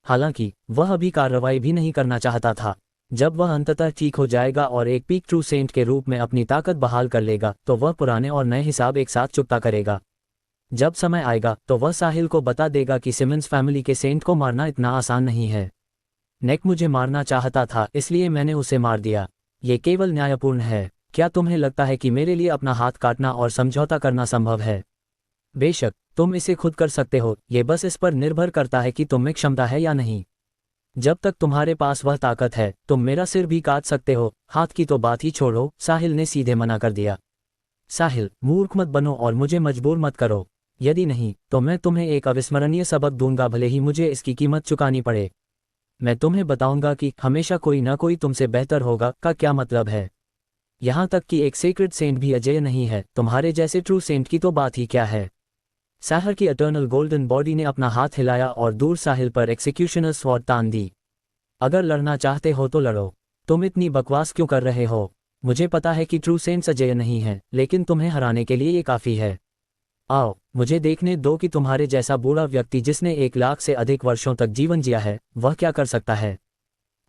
हालांकि वह अभी कार्रवाई भी नहीं करना चाहता था। जब वह अंततः ठीक हो जाएगा और एक पीक ट्रू सेंट के रूप में अपनी ताकत बहाल कर लेगा तो वह पुराने और नए हिसाब एक साथ चुकता करेगा। जब समय आएगा तो वह साहिल को बता देगा कि सिमंस फैमिली के सेंट को मारना इतना आसान नहीं है। नेक मुझे मारना चाहता था, इसलिए मैंने उसे मार दिया। ये केवल न्यायपूर्ण है। क्या तुम्हें लगता है कि मेरे लिए अपना हाथ काटना और समझौता करना संभव है? बेशक तुम इसे खुद कर सकते हो, ये बस इस पर निर्भर करता है कि तुम में क्षमता है या नहीं। जब तक तुम्हारे पास वह ताकत है तुम मेरा सिर भी काट सकते हो। हाथ की तो बात ही छोड़ो, साहिल ने सीधे मना कर दिया। साहिल, मूर्ख मत बनो और मुझे मजबूर मत करो। यदि नहीं तो मैं तुम्हें एक अविस्मरणीय सबक दूंगा, भले ही मुझे इसकी कीमत चुकानी पड़े। मैं तुम्हें बताऊंगा कि हमेशा कोई ना कोई तुमसे बेहतर होगा का क्या मतलब है। यहाँ तक कि एक सीक्रेट सेंट भी अजेय नहीं है, तुम्हारे जैसे ट्रू सेंट की तो बात ही क्या है। साहर की इटर्नल गोल्डन बॉडी ने अपना हाथ हिलाया और दूर साहिल पर एक्सिक्यूशनर स्वॉर्ड तान दी। अगर लड़ना चाहते हो तो लड़ो। तुम इतनी बकवास क्यों कर रहे हो? मुझे पता है कि ट्रू सेंट्स अजेय नहीं है, लेकिन तुम्हें हराने के लिए ये काफ़ी है। आओ मुझे देखने दो कि तुम्हारे जैसा बूढ़ा व्यक्ति जिसने 1 लाख से अधिक वर्षों तक जीवन जिया है वह क्या कर सकता है।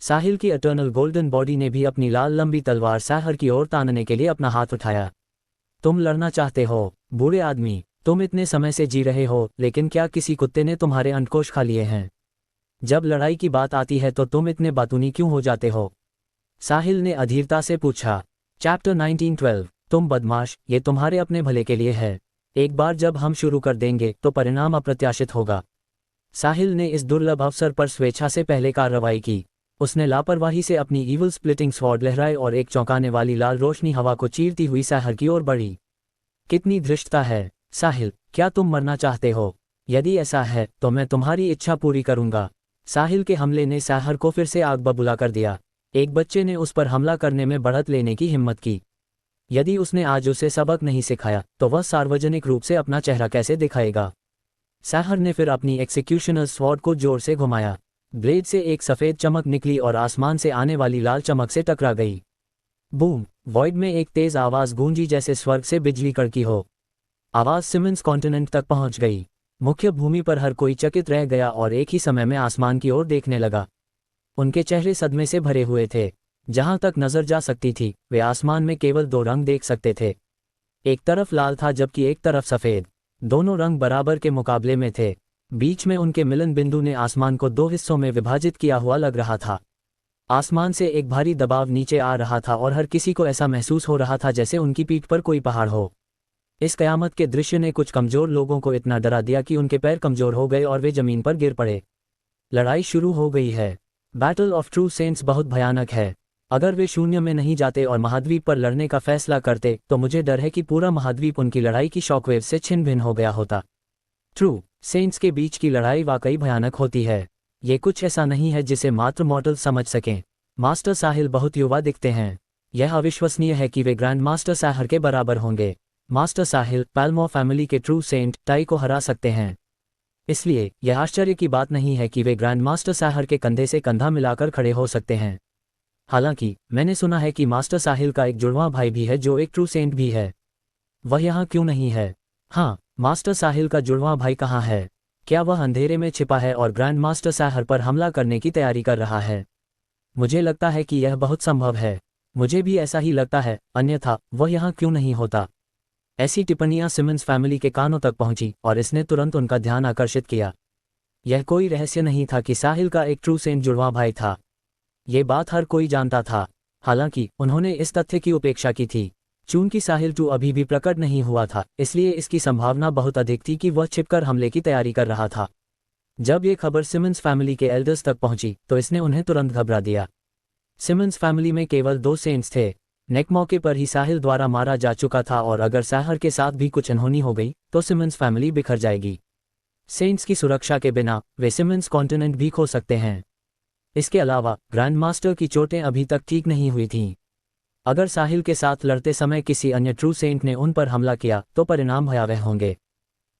साहिल की इटर्नल गोल्डन बॉडी ने भी अपनी लाल लंबी तलवार साहर की ओर तानने के लिए अपना हाथ उठाया। तुम लड़ना चाहते हो? बूढ़े आदमी, तुम इतने समय से जी रहे हो, लेकिन क्या किसी कुत्ते ने तुम्हारे अंडकोश खा लिए हैं? जब लड़ाई की बात आती है तो तुम इतने बातूनी क्यों हो जाते हो? साहिल ने अधीरता से पूछा। चैप्टर 1912। तुम बदमाश, ये तुम्हारे अपने भले के लिए है। एक बार जब हम शुरू कर देंगे तो परिणाम अप्रत्याशित होगा। साहिल ने इस दुर्लभ अवसर पर स्वेच्छा से पहले कार्रवाई की। उसने लापरवाही से अपनी ईवल स्प्लिटिंग स्वॉर्ड लहराए और एक चौंकाने वाली लाल रोशनी हवा को चीरती हुई साहर की ओर बढ़ी। कितनी धृष्टता है! साहिल, क्या तुम मरना चाहते हो? यदि ऐसा है तो मैं तुम्हारी इच्छा पूरी करूंगा। साहिल के हमले ने साहर को फिर से आग बबूला कर दिया। एक बच्चे ने उस पर हमला करने में बढ़त लेने की हिम्मत की। यदि उसने आज उसे सबक नहीं सिखाया तो वह सार्वजनिक रूप से अपना चेहरा कैसे दिखाएगा। साहर ने फिर अपनी एक्सिक्यूशनर स्वॉर्ड को जोर से घुमाया। ब्लेड से एक सफ़ेद चमक निकली और आसमान से आने वाली लाल चमक से टकरा गई। बूम! वॉइड में एक तेज आवाज़ गूंजी जैसे स्वर्ग से बिजली कड़की हो। आवाज़ सिमंस कॉन्टिनेंट तक पहुंच गई। मुख्य भूमि पर हर कोई चकित रह गया और एक ही समय में आसमान की ओर देखने लगा। उनके चेहरे सदमे से भरे हुए थे। जहां तक नजर जा सकती थी वे आसमान में केवल 2 रंग देख सकते थे। एक तरफ लाल था जबकि एक तरफ सफ़ेद। दोनों रंग बराबर के मुकाबले में थे। बीच में उनके मिलन बिंदु ने आसमान को 2 हिस्सों में विभाजित किया हुआ लग रहा था। आसमान से एक भारी दबाव नीचे आ रहा था और हर किसी को ऐसा महसूस हो रहा था जैसे उनकी पीठ पर कोई पहाड़ हो। इस कयामत के दृश्य ने कुछ कमज़ोर लोगों को इतना डरा दिया कि उनके पैर कमज़ोर हो गए और वे ज़मीन पर गिर पड़े। लड़ाई शुरू हो गई है। बैटल ऑफ ट्रू सेंट्स बहुत भयानक है। अगर वे शून्य में नहीं जाते और महाद्वीप पर लड़ने का फैसला करते तो मुझे डर है कि पूरा महाद्वीप उनकी लड़ाई की शॉकवेव से छिन्न भिन्न हो गया होता। ट्रू सेंट्स के बीच की लड़ाई वाकई भयानक होती है। ये कुछ ऐसा नहीं है जिसे मात्र मॉडल समझ सकें। मास्टर साहिल बहुत युवा दिखते हैं। यह अविश्वसनीय है कि वे ग्रैंड मास्टर साहर के बराबर होंगे। मास्टर साहिल पैल्मो फैमिली के ट्रू सेंट टाई को हरा सकते हैं। इसलिए यह आश्चर्य की बात नहीं है कि वे ग्रैंड मास्टर साहर के कंधे से कंधा मिलाकर खड़े हो सकते हैं। हालांकि मैंने सुना है कि मास्टर साहिल का एक जुड़वां भाई भी है जो एक ट्रू सेंट भी है। वह यहाँ क्यों नहीं है? हाँ, मास्टर साहिल का जुड़वां भाई कहाँ है? क्या वह अंधेरे में छिपा है और ग्रैंड मास्टर साहर पर हमला करने की तैयारी कर रहा है? मुझे लगता है कि यह बहुत संभव है। मुझे भी ऐसा ही लगता है, अन्यथा वह यहाँ क्यों नहीं होता? ऐसी टिप्पणियां सिमंस फैमिली के कानों तक पहुंची और इसने तुरंत उनका ध्यान आकर्षित किया। यह कोई रहस्य नहीं था कि साहिल का एक ट्रू सेंट जुड़वां भाई था। ये बात हर कोई जानता था। हालांकि उन्होंने इस तथ्य की उपेक्षा की थी। चूंकि साहिल ट्रू अभी भी प्रकट नहीं हुआ था, इसलिए इसकी संभावना बहुत अधिक थी कि वह छिपकर हमले की तैयारी कर रहा था। जब ये खबर सिमंस फैमिली के एल्डर्स तक पहुंची तो इसने उन्हें तुरंत घबरा दिया। सिमंस फैमिली में केवल 2 सेंट्स थे। नेक मौके पर ही साहिल द्वारा मारा जा चुका था और अगर साहर के साथ भी कुछ अनहोनी हो गई तो सिमंस फैमिली बिखर जाएगी। सेंट्स की सुरक्षा के बिना वे सिमंस कॉन्टिनेंट भी खो सकते हैं। इसके अलावा ग्रैंड मास्टर की चोटें अभी तक ठीक नहीं हुई थीं। अगर साहिल के साथ लड़ते समय किसी अन्य ट्रू सेंट ने उन पर हमला किया तो परिणाम भयावह होंगे।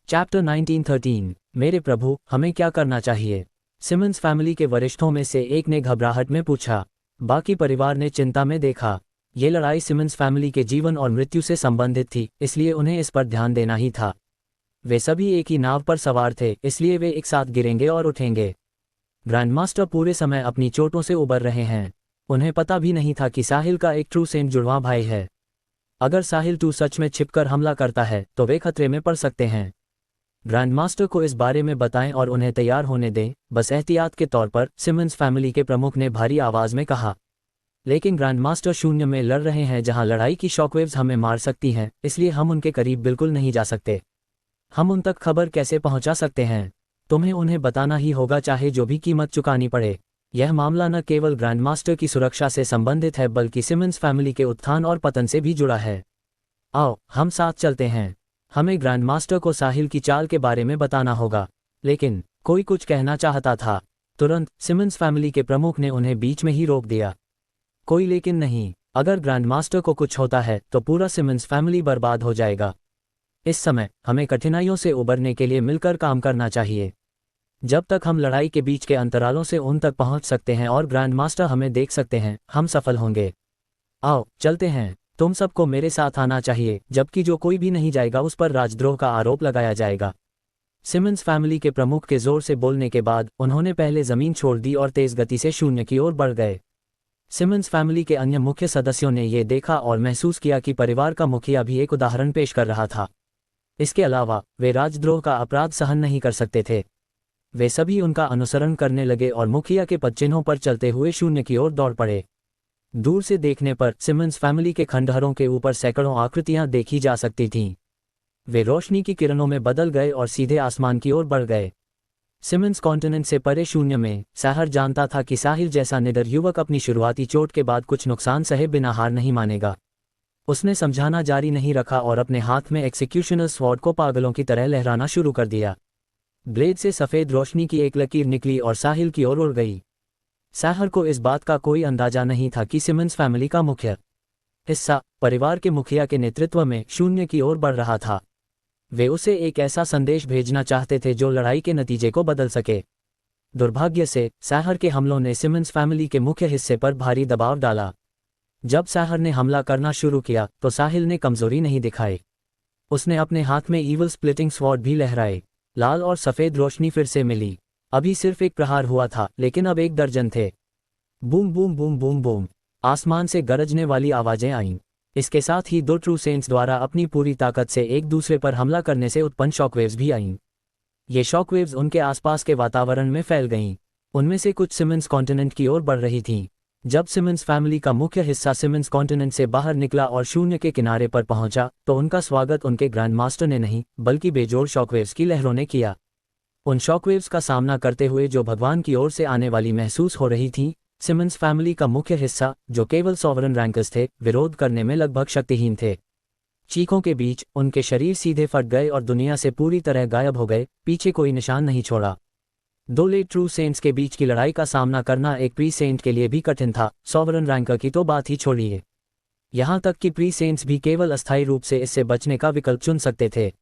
चैप्टर 1913 मेरे प्रभु, हमें क्या करना चाहिए? सिमंस फैमिली के वरिष्ठों में से एक ने घबराहट में पूछा। बाकी परिवार ने चिंता में देखा। ये लड़ाई सिमंस फैमिली के जीवन और मृत्यु से संबंधित थी, इसलिए उन्हें इस पर ध्यान देना ही था। वे सभी एक ही नाव पर सवार थे, इसलिए वे एक साथ गिरेंगे और उठेंगे। ग्रैंडमास्टर पूरे समय अपनी चोटों से उबर रहे हैं। उन्हें पता भी नहीं था कि साहिल का एक ट्रू सेंट जुड़वां भाई है। अगर साहिल 2 सच में छिपकर हमला करता है तो वे खतरे में पड़ सकते हैं। ग्रैंडमास्टर को इस बारे में बताएं और उन्हें तैयार होने दें, बस एहतियात के तौर पर, सिमंस फैमिली के प्रमुख ने भारी आवाज में कहा। लेकिन ग्रैंडमास्टर शून्य में लड़ रहे हैं जहां लड़ाई की शॉकवेव्स हमें मार सकती हैं, इसलिए हम उनके करीब बिल्कुल नहीं जा सकते। हम उन तक खबर कैसे पहुंचा सकते हैं? तुम्हें उन्हें बताना ही होगा, चाहे जो भी कीमत चुकानी पड़े। यह मामला न केवल ग्रैंडमास्टर की सुरक्षा से संबंधित है बल्कि सिमंस फैमिली के उत्थान और पतन से भी जुड़ा है। आओ हम साथ चलते हैं। हमें ग्रैंडमास्टर को साहिल की चाल के बारे में बताना होगा। लेकिन कोई कुछ कहना चाहता था। तुरंत सिमंस फैमिली के प्रमुख ने उन्हें बीच में ही रोक दिया। कोई लेकिन नहीं, अगर ग्रैंडमास्टर को कुछ होता है तो पूरा सिमंस फैमिली बर्बाद हो जाएगा। इस समय हमें कठिनाइयों से उबरने के लिए मिलकर काम करना चाहिए। जब तक हम लड़ाई के बीच के अंतरालों से उन तक पहुंच सकते हैं और ग्रैंडमास्टर हमें देख सकते हैं, हम सफल होंगे। आओ चलते हैं। तुम सबको मेरे साथ आना चाहिए, जबकि जो कोई भी नहीं जाएगा उस पर राजद्रोह का आरोप लगाया जाएगा। सिमंस फैमिली के प्रमुख के जोर से बोलने के बाद उन्होंने पहले जमीन छोड़ दी और तेज गति से शून्य की ओर बढ़ गए। सिमंस फैमिली के अन्य मुख्य सदस्यों ने ये देखा और महसूस किया कि परिवार का मुखिया भी एक उदाहरण पेश कर रहा था। इसके अलावा वे राजद्रोह का अपराध सहन नहीं कर सकते थे। वे सभी उनका अनुसरण करने लगे और मुखिया के पदचिन्हों पर चलते हुए शून्य की ओर दौड़ पड़े। दूर से देखने पर सिमंस फैमिली के खंडहरों के ऊपर सैकड़ों आकृतियां देखी जा सकती थीं। वे रोशनी की किरणों में बदल गए और सीधे आसमान की ओर बढ़ गए। सिमंस कॉन्टिनेंट से परे शून्य में साहर जानता था कि साहिल जैसा निडर युवक अपनी शुरुआती चोट के बाद कुछ नुकसान सहे बिना हार नहीं मानेगा। उसने समझाना जारी नहीं रखा और अपने हाथ में एक्सिक्यूशनर स्वॉर्ड को पागलों की तरह लहराना शुरू कर दिया। ब्लेड से सफ़ेद रोशनी की एक लकीर निकली और साहिल की ओर उड़ गई। साहर को इस बात का कोई अंदाजा नहीं था कि सिमंस फैमिली का मुख्य हिस्सा परिवार के मुखिया के नेतृत्व में शून्य की ओर बढ़ रहा था। वे उसे एक ऐसा संदेश भेजना चाहते थे जो लड़ाई के नतीजे को बदल सके। दुर्भाग्य से साहर के हमलों ने सिमंस फैमिली के मुख्य हिस्से पर भारी दबाव डाला। जब साहर ने हमला करना शुरू किया तो साहिल ने कमजोरी नहीं दिखाई। उसने अपने हाथ में ईवल स्प्लिटिंग स्वॉर्ड भी लहराए। लाल और सफ़ेद रोशनी फिर से मिली। अभी सिर्फ एक प्रहार हुआ था, लेकिन अब 1 दर्जन थे। Boom boom boom boom boom, आसमान से गरजने वाली आवाजें आईं। इसके साथ ही 2 ट्रू सेंट्स द्वारा अपनी पूरी ताकत से एक दूसरे पर हमला करने से उत्पन्न शॉकवेव्स भी आईं। ये शॉकवेव्स उनके आसपास के वातावरण में फैल गईं। उनमें से कुछ सिमंस कॉन्टिनेंट की ओर बढ़ रही थीं। जब सिमंस फैमिली का मुख्य हिस्सा सिमंस कॉन्टिनेंट से बाहर निकला और शून्य के किनारे पर पहुंचा तो उनका स्वागत उनके ग्रैंडमास्टर ने नहीं बल्कि बेजोड़ शॉकवेव्स की लहरों ने किया। उन शॉकवेव्स का सामना करते हुए जो भगवान की ओर से आने वाली महसूस हो रही थी, सिमंस फैमिली का मुख्य हिस्सा, जो केवल सॉवरन रैंकर्स थे, विरोध करने में लगभग शक्तिहीन थे। चीखों के बीच उनके शरीर सीधे फट गए और दुनिया से पूरी तरह गायब हो गए, पीछे कोई निशान नहीं छोड़ा। 2 लेट ट्रू सेंट्स के बीच की लड़ाई का सामना करना एक प्री सेंट के लिए भी कठिन था, सॉवरन रैंकर की तो बात ही छोड़िए। यहाँ तक कि प्री सेंट्स भी केवल अस्थायी रूप से इससे बचने का विकल्प चुन सकते थे।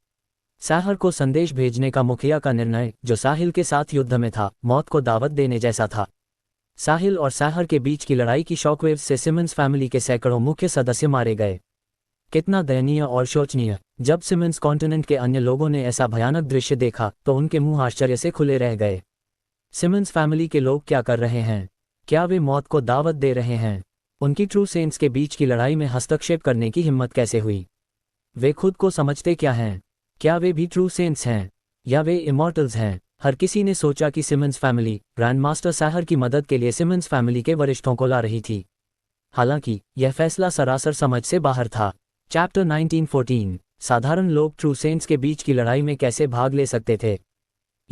साहर को संदेश भेजने का मुखिया का निर्णय, जो साहिल के साथ युद्ध में था, मौत को दावत देने जैसा था। साहिल और साहर के बीच की लड़ाई की शॉकवेव्स से सिमंस फैमिली के सैकड़ों मुख्य सदस्य मारे गए। कितना दयनीय और शोचनीय। जब सिमंस कॉन्टिनेंट के अन्य लोगों ने ऐसा भयानक दृश्य देखा तो उनके मुंह आश्चर्य से खुले रह गए। सिमंस फैमिली के लोग क्या कर रहे हैं? क्या वे मौत को दावत दे रहे हैं? उनकी ट्रू सेंट्स के बीच की लड़ाई में हस्तक्षेप करने की हिम्मत कैसे हुई? वे खुद को समझते क्या हैं? क्या वे भी ट्रू सेंट्स हैं या वे इमॉर्टल्स हैं? हर किसी ने सोचा कि सिमंस फैमिली ग्रैंडमास्टर साहर की मदद के लिए सिमंस फैमिली के वरिष्ठों को ला रही थी। हालांकि यह फैसला सरासर समझ से बाहर था। चैप्टर 1914 साधारण लोग ट्रू सेंट्स के बीच की लड़ाई में कैसे भाग ले सकते थे?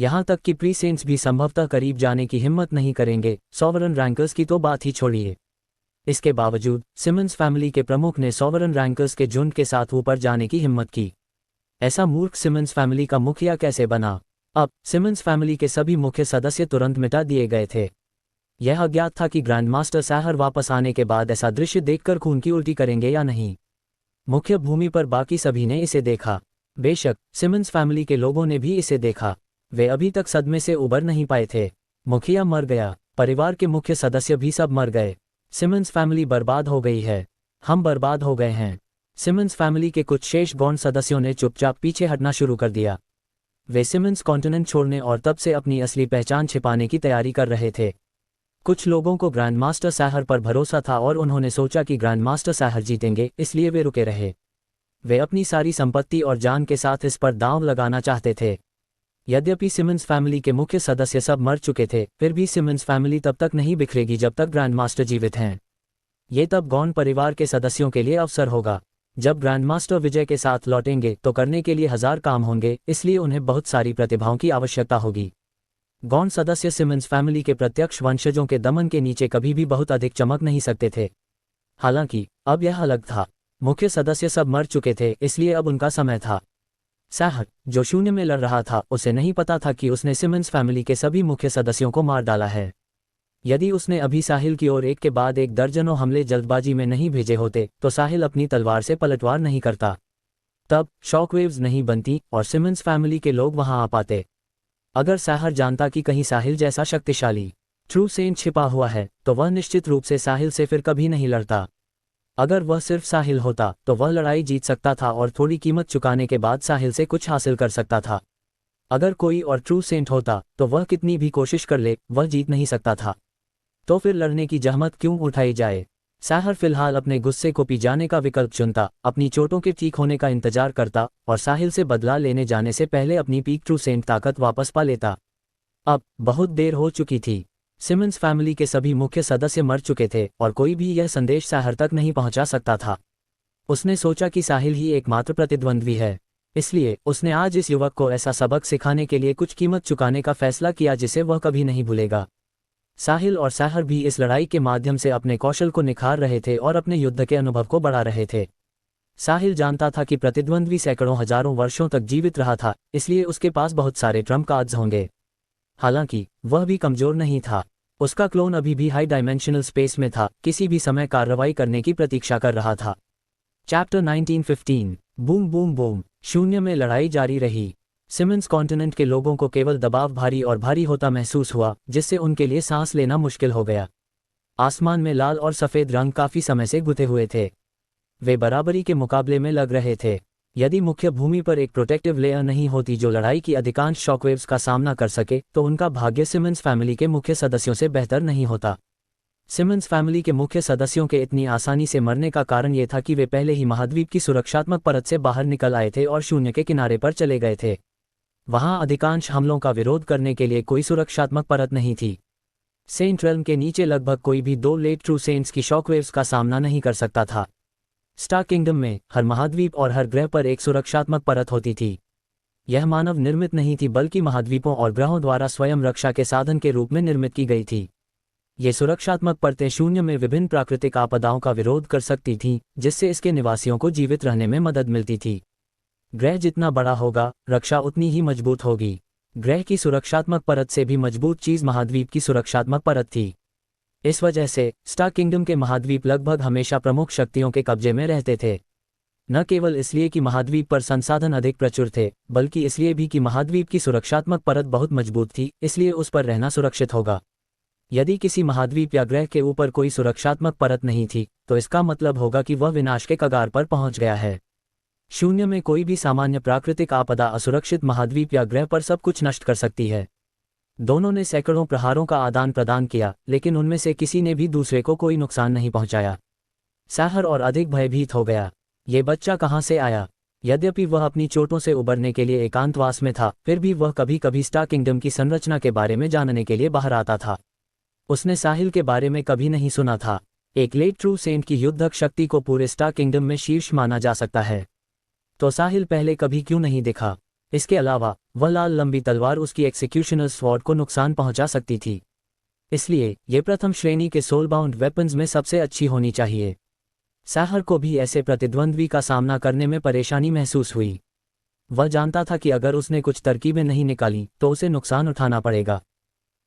यहाँ तक कि प्री सेंट्स भी संभवतः करीब जाने की हिम्मत नहीं करेंगे, सॉवरन रैंकर्स की तो बात ही छोड़िए। इसके बावजूद सिमंस फैमिली के प्रमुख ने सॉवरन रैंकर्स के झुंड के साथ ऊपर जाने की हिम्मत की। ऐसा मूर्ख सिमंस फैमिली का मुखिया कैसे बना? अब सिमंस फैमिली के सभी मुख्य सदस्य तुरंत मिटा दिए गए थे। यह अज्ञात था कि ग्रैंड मास्टर साहर वापस आने के बाद ऐसा दृश्य देखकर खून की उल्टी करेंगे या नहीं। मुख्य भूमि पर बाकी सभी ने इसे देखा। बेशक सिमंस फैमिली के लोगों ने भी इसे देखा। वे अभी तक सदमे से उबर नहीं पाए थे। मुखिया मर गया, परिवार के मुख्य सदस्य भी सब मर गए। सिमंस फैमिली बर्बाद हो गई है। हम बर्बाद हो गए हैं। सिमंस फैमिली के कुछ शेष गौण सदस्यों ने चुपचाप पीछे हटना शुरू कर दिया। वे सिमंस कॉन्टिनेंट छोड़ने और तब से अपनी असली पहचान छिपाने की तैयारी कर रहे थे। कुछ लोगों को ग्रैंड मास्टर साहर पर भरोसा था और उन्होंने सोचा कि ग्रैंड मास्टर साहर जीतेंगे, इसलिए वे रुके रहे। वे अपनी सारी संपत्ति और जान के साथ इस पर दांव लगाना चाहते थे। यद्यपि सिमंस फैमिली के मुख्य सदस्य सब मर चुके थे, फिर भी सिमंस फैमिली तब तक नहीं बिखरेगी जब तक ग्रैंड मास्टर जीवित हैं। ये तब गौण परिवार के सदस्यों के लिए अवसर होगा। जब ग्रैंड मास्टर विजय के साथ लौटेंगे तो करने के लिए 1000 काम होंगे, इसलिए उन्हें बहुत सारी प्रतिभाओं की आवश्यकता होगी। गौण सदस्य सिमंस फैमिली के प्रत्यक्ष वंशजों के दमन के नीचे कभी भी बहुत अधिक चमक नहीं सकते थे। हालांकि अब यह अलग था। मुख्य सदस्य सब मर चुके थे, इसलिए अब उनका समय था। साहर, जो शून्य में लड़ रहा था, उसे नहीं पता था कि उसने सिमंस फैमिली के सभी मुख्य सदस्यों को मार डाला है। यदि उसने अभी साहिल की ओर एक के बाद एक दर्जनों हमले जल्दबाजी में नहीं भेजे होते तो साहिल अपनी तलवार से पलटवार नहीं करता। तब शॉकवेव्स नहीं बनती और सिमंस फैमिली के लोग वहां आ पाते। अगर साहर जानता कि कहीं साहिल जैसा शक्तिशाली ट्रू सेंट छिपा हुआ है तो वह निश्चित रूप से साहिल से फिर कभी नहीं लड़ता। अगर वह सिर्फ साहिल होता तो वह लड़ाई जीत सकता था और थोड़ी कीमत चुकाने के बाद साहिल से कुछ हासिल कर सकता था। अगर कोई और ट्रू सेंट होता तो वह कितनी भी कोशिश कर ले, वह जीत नहीं सकता था। तो फिर लड़ने की जहमत क्यों उठाई जाए? साहर फिलहाल अपने गुस्से को पी जाने का विकल्प चुनता, अपनी चोटों के ठीक होने का इंतजार करता और साहिल से बदला लेने जाने से पहले अपनी पीक ट्रू सेंट ताकत वापस पा लेता। अब बहुत देर हो चुकी थी। सिमंस फैमिली के सभी मुख्य सदस्य मर चुके थे और कोई भी यह संदेश साहर तक नहीं पहुंचा सकता था। उसने सोचा कि साहिल ही एकमात्र प्रतिद्वंद्वी है, इसलिए उसने आज इस युवक को ऐसा सबक सिखाने के लिए कुछ कीमत चुकाने का फैसला किया जिसे वह कभी नहीं भूलेगा। साहिल और साहर भी इस लड़ाई के माध्यम से अपने कौशल को निखार रहे थे और अपने युद्ध के अनुभव को बढ़ा रहे थे। साहिल जानता था कि प्रतिद्वंद्वी सैकड़ों हजारों वर्षों तक जीवित रहा था, इसलिए उसके पास बहुत सारे ट्रम्प कार्ड्स होंगे। हालांकि वह भी कमजोर नहीं था। उसका क्लोन अभी भी हाई डायमेंशनल स्पेस में था, किसी भी समय कार्रवाई करने की प्रतीक्षा कर रहा था। Chapter 1915 boom boom boom. शून्य में लड़ाई जारी रही। सिमंस कॉन्टिनेंट के लोगों को केवल दबाव भारी और भारी होता महसूस हुआ, जिससे उनके लिए सांस लेना मुश्किल हो गया। आसमान में लाल और सफ़ेद रंग काफ़ी समय से गुथे हुए थे। वे बराबरी के मुकाबले में लग रहे थे। यदि मुख्य भूमि पर एक प्रोटेक्टिव लेयर नहीं होती जो लड़ाई की अधिकांश शॉकवेव्स का सामना कर सके, तो उनका भाग्य सिमंस फैमिली के मुख्य सदस्यों से बेहतर नहीं होता। सिमंस फैमिली के मुख्य सदस्यों के इतनी आसानी से मरने का कारण ये था कि वे पहले ही महाद्वीप की सुरक्षात्मक परत से बाहर निकल आए थे और शून्य के किनारे पर चले गए थे। वहां अधिकांश हमलों का विरोध करने के लिए कोई सुरक्षात्मक परत नहीं थी। सेंट रेल्म के नीचे लगभग कोई भी 2 लेट ट्रू सेंट्स की शॉकवेव्स का सामना नहीं कर सकता था। स्टार किंगडम में हर महाद्वीप और हर ग्रह पर एक सुरक्षात्मक परत होती थी। यह मानव निर्मित नहीं थी, बल्कि महाद्वीपों और ग्रहों द्वारा स्वयं रक्षा के साधन के रूप में निर्मित की गई थी। ये सुरक्षात्मक परतें शून्य में विभिन्न प्राकृतिक आपदाओं का विरोध कर सकती थीं, जिससे इसके निवासियों को जीवित रहने में मदद मिलती थी। ग्रह जितना बड़ा होगा, रक्षा उतनी ही मजबूत होगी। ग्रह की सुरक्षात्मक परत से भी मजबूत चीज महाद्वीप की सुरक्षात्मक परत थी। इस वजह से स्टार किंगडम के महाद्वीप लगभग हमेशा प्रमुख शक्तियों के कब्जे में रहते थे। न केवल इसलिए कि महाद्वीप पर संसाधन अधिक प्रचुर थे, बल्कि इसलिए भी कि महाद्वीप की सुरक्षात्मक परत बहुत मजबूत थी, इसलिए उस पर रहना सुरक्षित होगा। यदि किसी महाद्वीप या ग्रह के ऊपर कोई सुरक्षात्मक परत नहीं थी, तो इसका मतलब होगा कि वह विनाश के कगार पर पहुंच गया है। शून्य में कोई भी सामान्य प्राकृतिक आपदा असुरक्षित महाद्वीप या ग्रह पर सब कुछ नष्ट कर सकती है। दोनों ने सैकड़ों प्रहारों का आदान प्रदान किया, लेकिन उनमें से किसी ने भी दूसरे को कोई नुकसान नहीं पहुंचाया। साहर और अधिक भयभीत हो गया। ये बच्चा कहाँ से आया? यद्यपि वह अपनी चोटों से उबरने के लिए एकांतवास में था, फिर भी वह कभी कभी स्टार किंगडम की संरचना के बारे में जानने के लिए बाहर आता था। उसने साहिल के बारे में कभी नहीं सुना था। एक लेट ट्रू सेंट की युद्धक शक्ति को पूरे स्टार किंगडम में शीर्ष माना जा सकता है। तो साहिल पहले कभी क्यों नहीं दिखा? इसके अलावा वह लाल लंबी तलवार उसकी एक्सिक्यूशनर स्वॉर्ड को नुकसान पहुंचा सकती थी, इसलिए ये प्रथम श्रेणी के सोल बाउंड वेपन्स में सबसे अच्छी होनी चाहिए। साहर को भी ऐसे प्रतिद्वंद्वी का सामना करने में परेशानी महसूस हुई। वह जानता था कि अगर उसने कुछ तरकीबें नहीं निकाली तो उसे नुकसान उठाना पड़ेगा।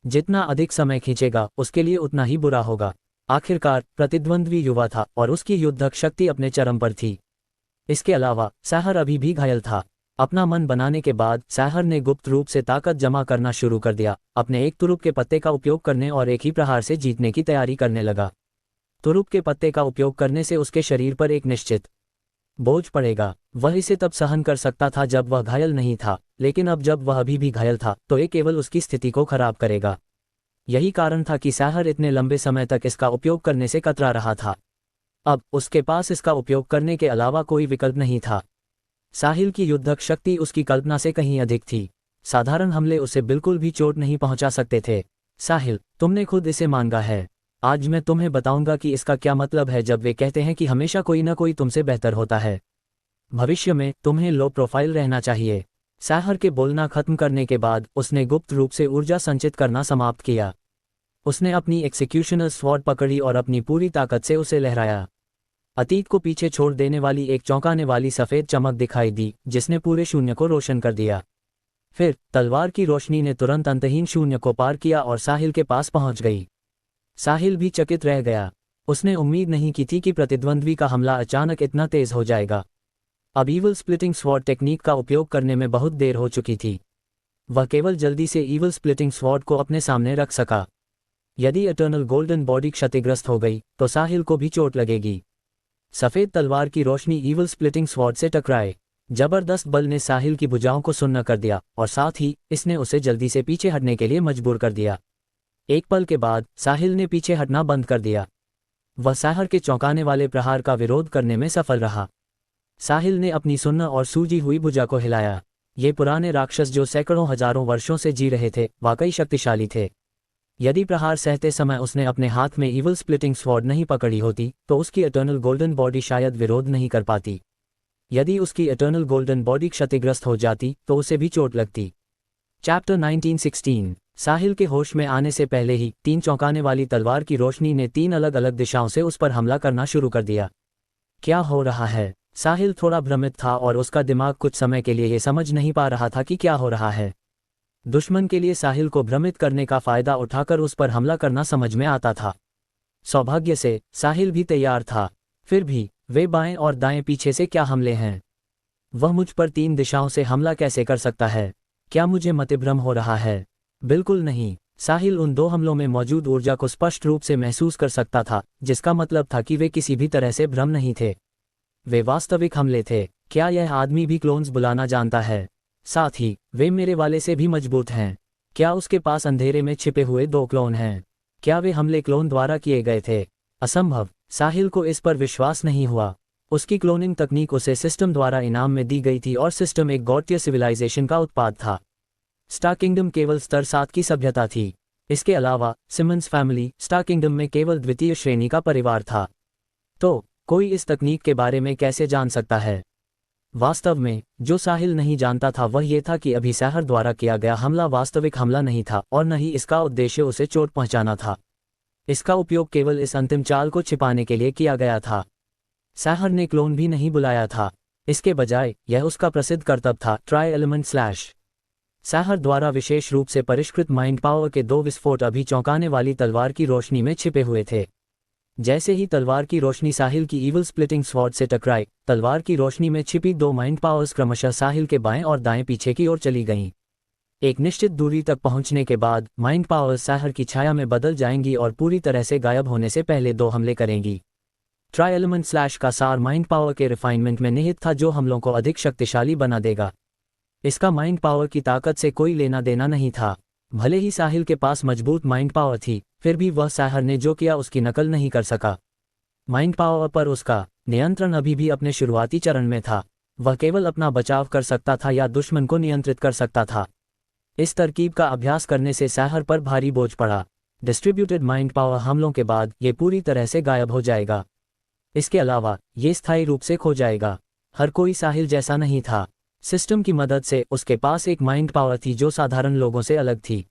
जितना अधिक समय खींचेगा उसके लिए उतना ही बुरा होगा। आखिरकार प्रतिद्वंद्वी युवा था और उसकी युद्धक शक्ति अपने चरम पर थी। इसके अलावा साहर अभी भी घायल था। अपना मन बनाने के बाद साहर ने गुप्त रूप से ताकत जमा करना शुरू कर दिया, अपने एक तुरुप के पत्ते का उपयोग करने और एक ही प्रहार से जीतने की तैयारी करने लगा। तुरुप के पत्ते का उपयोग करने से उसके शरीर पर एक निश्चित बोझ पड़ेगा। वह इसे तब सहन कर सकता था जब वह घायल नहीं था, लेकिन अब जब वह अभी भी घायल था तो ये केवल उसकी स्थिति को खराब करेगा। यही कारण था कि साहर इतने लंबे समय तक इसका उपयोग करने से कतरा रहा था। अब उसके पास इसका उपयोग करने के अलावा कोई विकल्प नहीं था। साहिल की युद्धक शक्ति उसकी कल्पना से कहीं अधिक थी। साधारण हमले उसे बिल्कुल भी चोट नहीं पहुंचा सकते थे। साहिल, तुमने खुद इसे मांगा है। आज मैं तुम्हें बताऊंगा कि इसका क्या मतलब है जब वे कहते हैं कि हमेशा कोई न कोई तुमसे बेहतर होता है। भविष्य में तुम्हें लो प्रोफाइल रहना चाहिए। साहर के बोलना खत्म करने के बाद उसने गुप्त रूप से ऊर्जा संचित करना समाप्त किया। उसने अपनी एक्सिक्यूशनर स्वॉर्ड पकड़ी और अपनी पूरी ताकत से उसे लहराया। अतीत को पीछे छोड़ देने वाली एक चौंकाने वाली सफ़ेद चमक दिखाई दी जिसने पूरे शून्य को रोशन कर दिया। फिर तलवार की रोशनी ने तुरंत अंतहीन शून्य को पार किया और साहिल के पास पहुंच गई। साहिल भी चकित रह गया। उसने उम्मीद नहीं की थी कि प्रतिद्वंद्वी का हमला अचानक इतना तेज हो जाएगा। अब ईवल स्प्लिटिंग स्वॉर्ड टेक्निक का उपयोग करने में बहुत देर हो चुकी थी। वह केवल जल्दी से ईवल स्प्लिटिंग स्वॉर्ड को अपने सामने रख सका। यदि इटर्नल गोल्डन बॉडी क्षतिग्रस्त हो गई तो साहिल को भी चोट लगेगी। सफ़ेद तलवार की रोशनी ईवल स्प्लिटिंग स्वॉर्ड से टकराए। जबरदस्त बल ने साहिल की भुजाओं को सुन्न कर दिया और साथ ही इसने उसे जल्दी से पीछे हटने के लिए मजबूर कर दिया। एक पल के बाद साहिल ने पीछे हटना बंद कर दिया। वह साहर के चौंकाने वाले प्रहार का विरोध करने में सफल रहा। साहिल ने अपनी सुन्न और सूजी हुई भुजा को हिलाया। ये पुराने राक्षस जो सैकड़ों हजारों वर्षों से जी रहे थे वाकई शक्तिशाली थे। यदि प्रहार सहते समय उसने अपने हाथ में ईवल स्प्लिटिंग स्वॉर्ड नहीं पकड़ी होती तो उसकी इटर्नल गोल्डन बॉडी शायद विरोध नहीं कर पाती। यदि उसकी इटर्नल गोल्डन बॉडी क्षतिग्रस्त हो जाती तो उसे भी चोट लगती। चैप्टर 1916। साहिल के होश में आने से पहले ही तीन चौंकाने वाली तलवार की रोशनी ने तीन अलग अलग दिशाओं से उस पर हमला करना शुरू कर दिया। क्या हो रहा है? साहिल थोड़ा भ्रमित था और उसका दिमाग कुछ समय के लिए ये समझ नहीं पा रहा था कि क्या हो रहा है। दुश्मन के लिए साहिल को भ्रमित करने का फायदा उठाकर उस पर हमला करना समझ में आता था। सौभाग्य से साहिल भी तैयार था। फिर भी वे बाएं और दाएं पीछे से क्या हमले हैं? वह मुझ पर तीन दिशाओं से हमला कैसे कर सकता है? क्या मुझे मतिभ्रम हो रहा है? बिल्कुल नहीं। साहिल उन दो हमलों में मौजूद ऊर्जा को स्पष्ट रूप से महसूस कर सकता था, जिसका मतलब था कि वे किसी भी तरह से भ्रम नहीं थे। वे वास्तविक हमले थे। क्या यह आदमी भी क्लोन्स बुलाना जानता है? साथ ही वे मेरे वाले से भी मजबूत हैं। क्या उसके पास अंधेरे में छिपे हुए दो क्लोन हैं? क्या वे हमले क्लोन द्वारा किए गए थे? असंभव। साहिल को इस पर विश्वास नहीं हुआ। उसकी क्लोनिंग तकनीक उसे सिस्टम द्वारा इनाम में दी गई थी और सिस्टम एक गौत्य सिविलाइजेशन का उत्पाद था। स्टार किंगडम केवल स्तर 7 की सभ्यता थी। इसके अलावा सिमंस फैमिली स्टार किंगडम में केवल द्वितीय श्रेणी का परिवार था। तो कोई इस तकनीक के बारे में कैसे जान सकता है? वास्तव में जो साहिल नहीं जानता था वह यह था कि अभी साहर द्वारा किया गया हमला वास्तविक हमला नहीं था और न ही इसका उद्देश्य उसे चोट पहुंचाना था। इसका उपयोग केवल इस अंतिम चाल को छिपाने के लिए किया गया था। साहर ने क्लोन भी नहीं बुलाया था। इसके बजाय यह उसका प्रसिद्ध करतब था, ट्राई एलिमेंट स्लैश। साहर द्वारा विशेष रूप से परिष्कृत माइंड पावर के दो विस्फोट अभी चौंकाने वाली तलवार की रोशनी में छिपे हुए थे। जैसे ही तलवार की रोशनी साहिल की ईवल स्प्लिटिंग स्वॉर्ड से टकराई, तलवार की रोशनी में छिपी दो माइंड पावर्स क्रमशः साहिल के बाएं और दाएं पीछे की ओर चली गईं। एक निश्चित दूरी तक पहुंचने के बाद माइंड पावर्स साहर की छाया में बदल जाएंगी और पूरी तरह से गायब होने से पहले दो हमले करेंगी। ट्राई एलिमेंट स्लैश का सार माइंड पावर के रिफाइनमेंट में निहित था, जो हमलों को अधिक शक्तिशाली बना देगा। इसका माइंड पावर की ताकत से कोई लेना देना नहीं था। भले ही साहिल के पास मजबूत माइंड पावर थी, फिर भी वह साहर ने जो किया उसकी नकल नहीं कर सका। माइंड पावर पर उसका नियंत्रण अभी भी अपने शुरुआती चरण में था। वह केवल अपना बचाव कर सकता था या दुश्मन को नियंत्रित कर सकता था। इस तरकीब का अभ्यास करने से साहर पर भारी बोझ पड़ा। डिस्ट्रीब्यूटेड माइंड पावर हमलों के बाद ये पूरी तरह से गायब हो जाएगा। इसके अलावा ये स्थायी रूप से खो जाएगा। हर कोई साहिल जैसा नहीं था। सिस्टम की मदद से उसके पास एक माइंड पावर थी जो साधारण लोगों से अलग थी।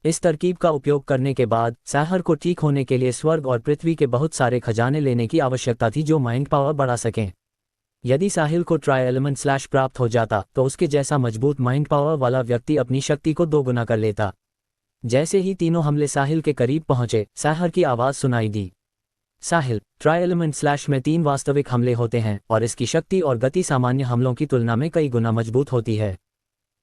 इस तरकीब का उपयोग करने के बाद साहर को ठीक होने के लिए स्वर्ग और पृथ्वी के बहुत सारे खजाने लेने की आवश्यकता थी जो माइंड पावर बढ़ा सकें। यदि साहिल को ट्राई एलिमेंट स्लैश प्राप्त हो जाता तो उसके जैसा मजबूत माइंड पावर वाला व्यक्ति अपनी शक्ति को दोगुना कर लेता। जैसे ही तीनों हमले साहिल के करीब पहुंचे, साहर की आवाज सुनाई दी। साहिल, ट्राई एलिमेंट स्लैश में 3 वास्तविक हमले होते हैं और इसकी शक्ति और गति सामान्य हमलों की तुलना में कई गुना मजबूत होती है।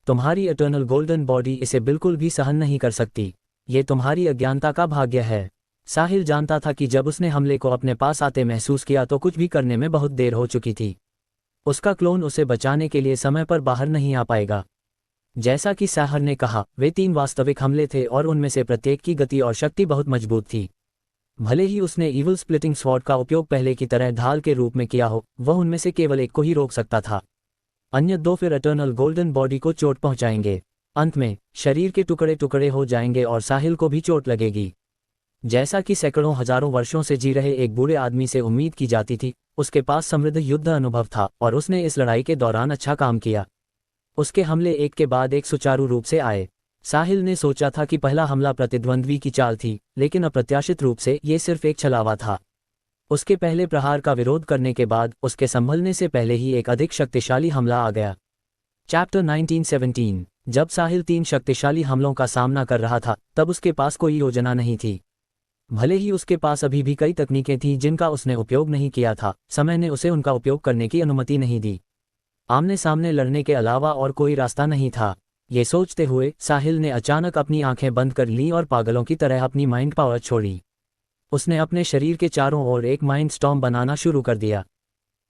तुम्हारी इटर्नल गोल्डन बॉडी इसे बिल्कुल भी सहन नहीं कर सकती। ये तुम्हारी अज्ञानता का भाग्य है। साहिल जानता था कि जब उसने हमले को अपने पास आते महसूस किया तो कुछ भी करने में बहुत देर हो चुकी थी। उसका क्लोन उसे बचाने के लिए समय पर बाहर नहीं आ पाएगा। जैसा कि साहर ने कहा, वे 3 वास्तविक हमले थे और उनमें से प्रत्येक की गति और शक्ति बहुत मजबूत थी। भले ही उसने ईवल स्प्लिटिंग स्वॉर्ड का उपयोग पहले की तरह ढाल के रूप में किया हो, वह उनमें से केवल एक को ही रोक सकता था। अन्य 2 फिर इटर्नल गोल्डन बॉडी को चोट पहुंचाएंगे। अंत में शरीर के टुकड़े टुकड़े हो जाएंगे और साहिल को भी चोट लगेगी। जैसा कि सैकड़ों हजारों वर्षों से जी रहे एक बूढ़े आदमी से उम्मीद की जाती थी, उसके पास समृद्ध युद्ध अनुभव था और उसने इस लड़ाई के दौरान अच्छा काम किया। उसके हमले एक के बाद एक सुचारू रूप से आए। साहिल ने सोचा था कि पहला हमला प्रतिद्वंद्वी की चाल थी, लेकिन अप्रत्याशित रूप से ये सिर्फ एक छलावा था। उसके पहले प्रहार का विरोध करने के बाद उसके संभलने से पहले ही एक अधिक शक्तिशाली हमला आ गया। चैप्टर 1917। जब साहिल 3 शक्तिशाली हमलों का सामना कर रहा था, तब उसके पास कोई योजना नहीं थी। भले ही उसके पास अभी भी कई तकनीकें थीं जिनका उसने उपयोग नहीं किया था, समय ने उसे उनका उपयोग करने की अनुमति नहीं दी। आमने सामने लड़ने के अलावा और कोई रास्ता नहीं था। ये सोचते हुए साहिल ने अचानक अपनी आंखें बंद कर लीं और पागलों की तरह अपनी माइंड पावर छोड़ी। उसने अपने शरीर के चारों ओर एक माइंड स्टॉर्म बनाना शुरू कर दिया।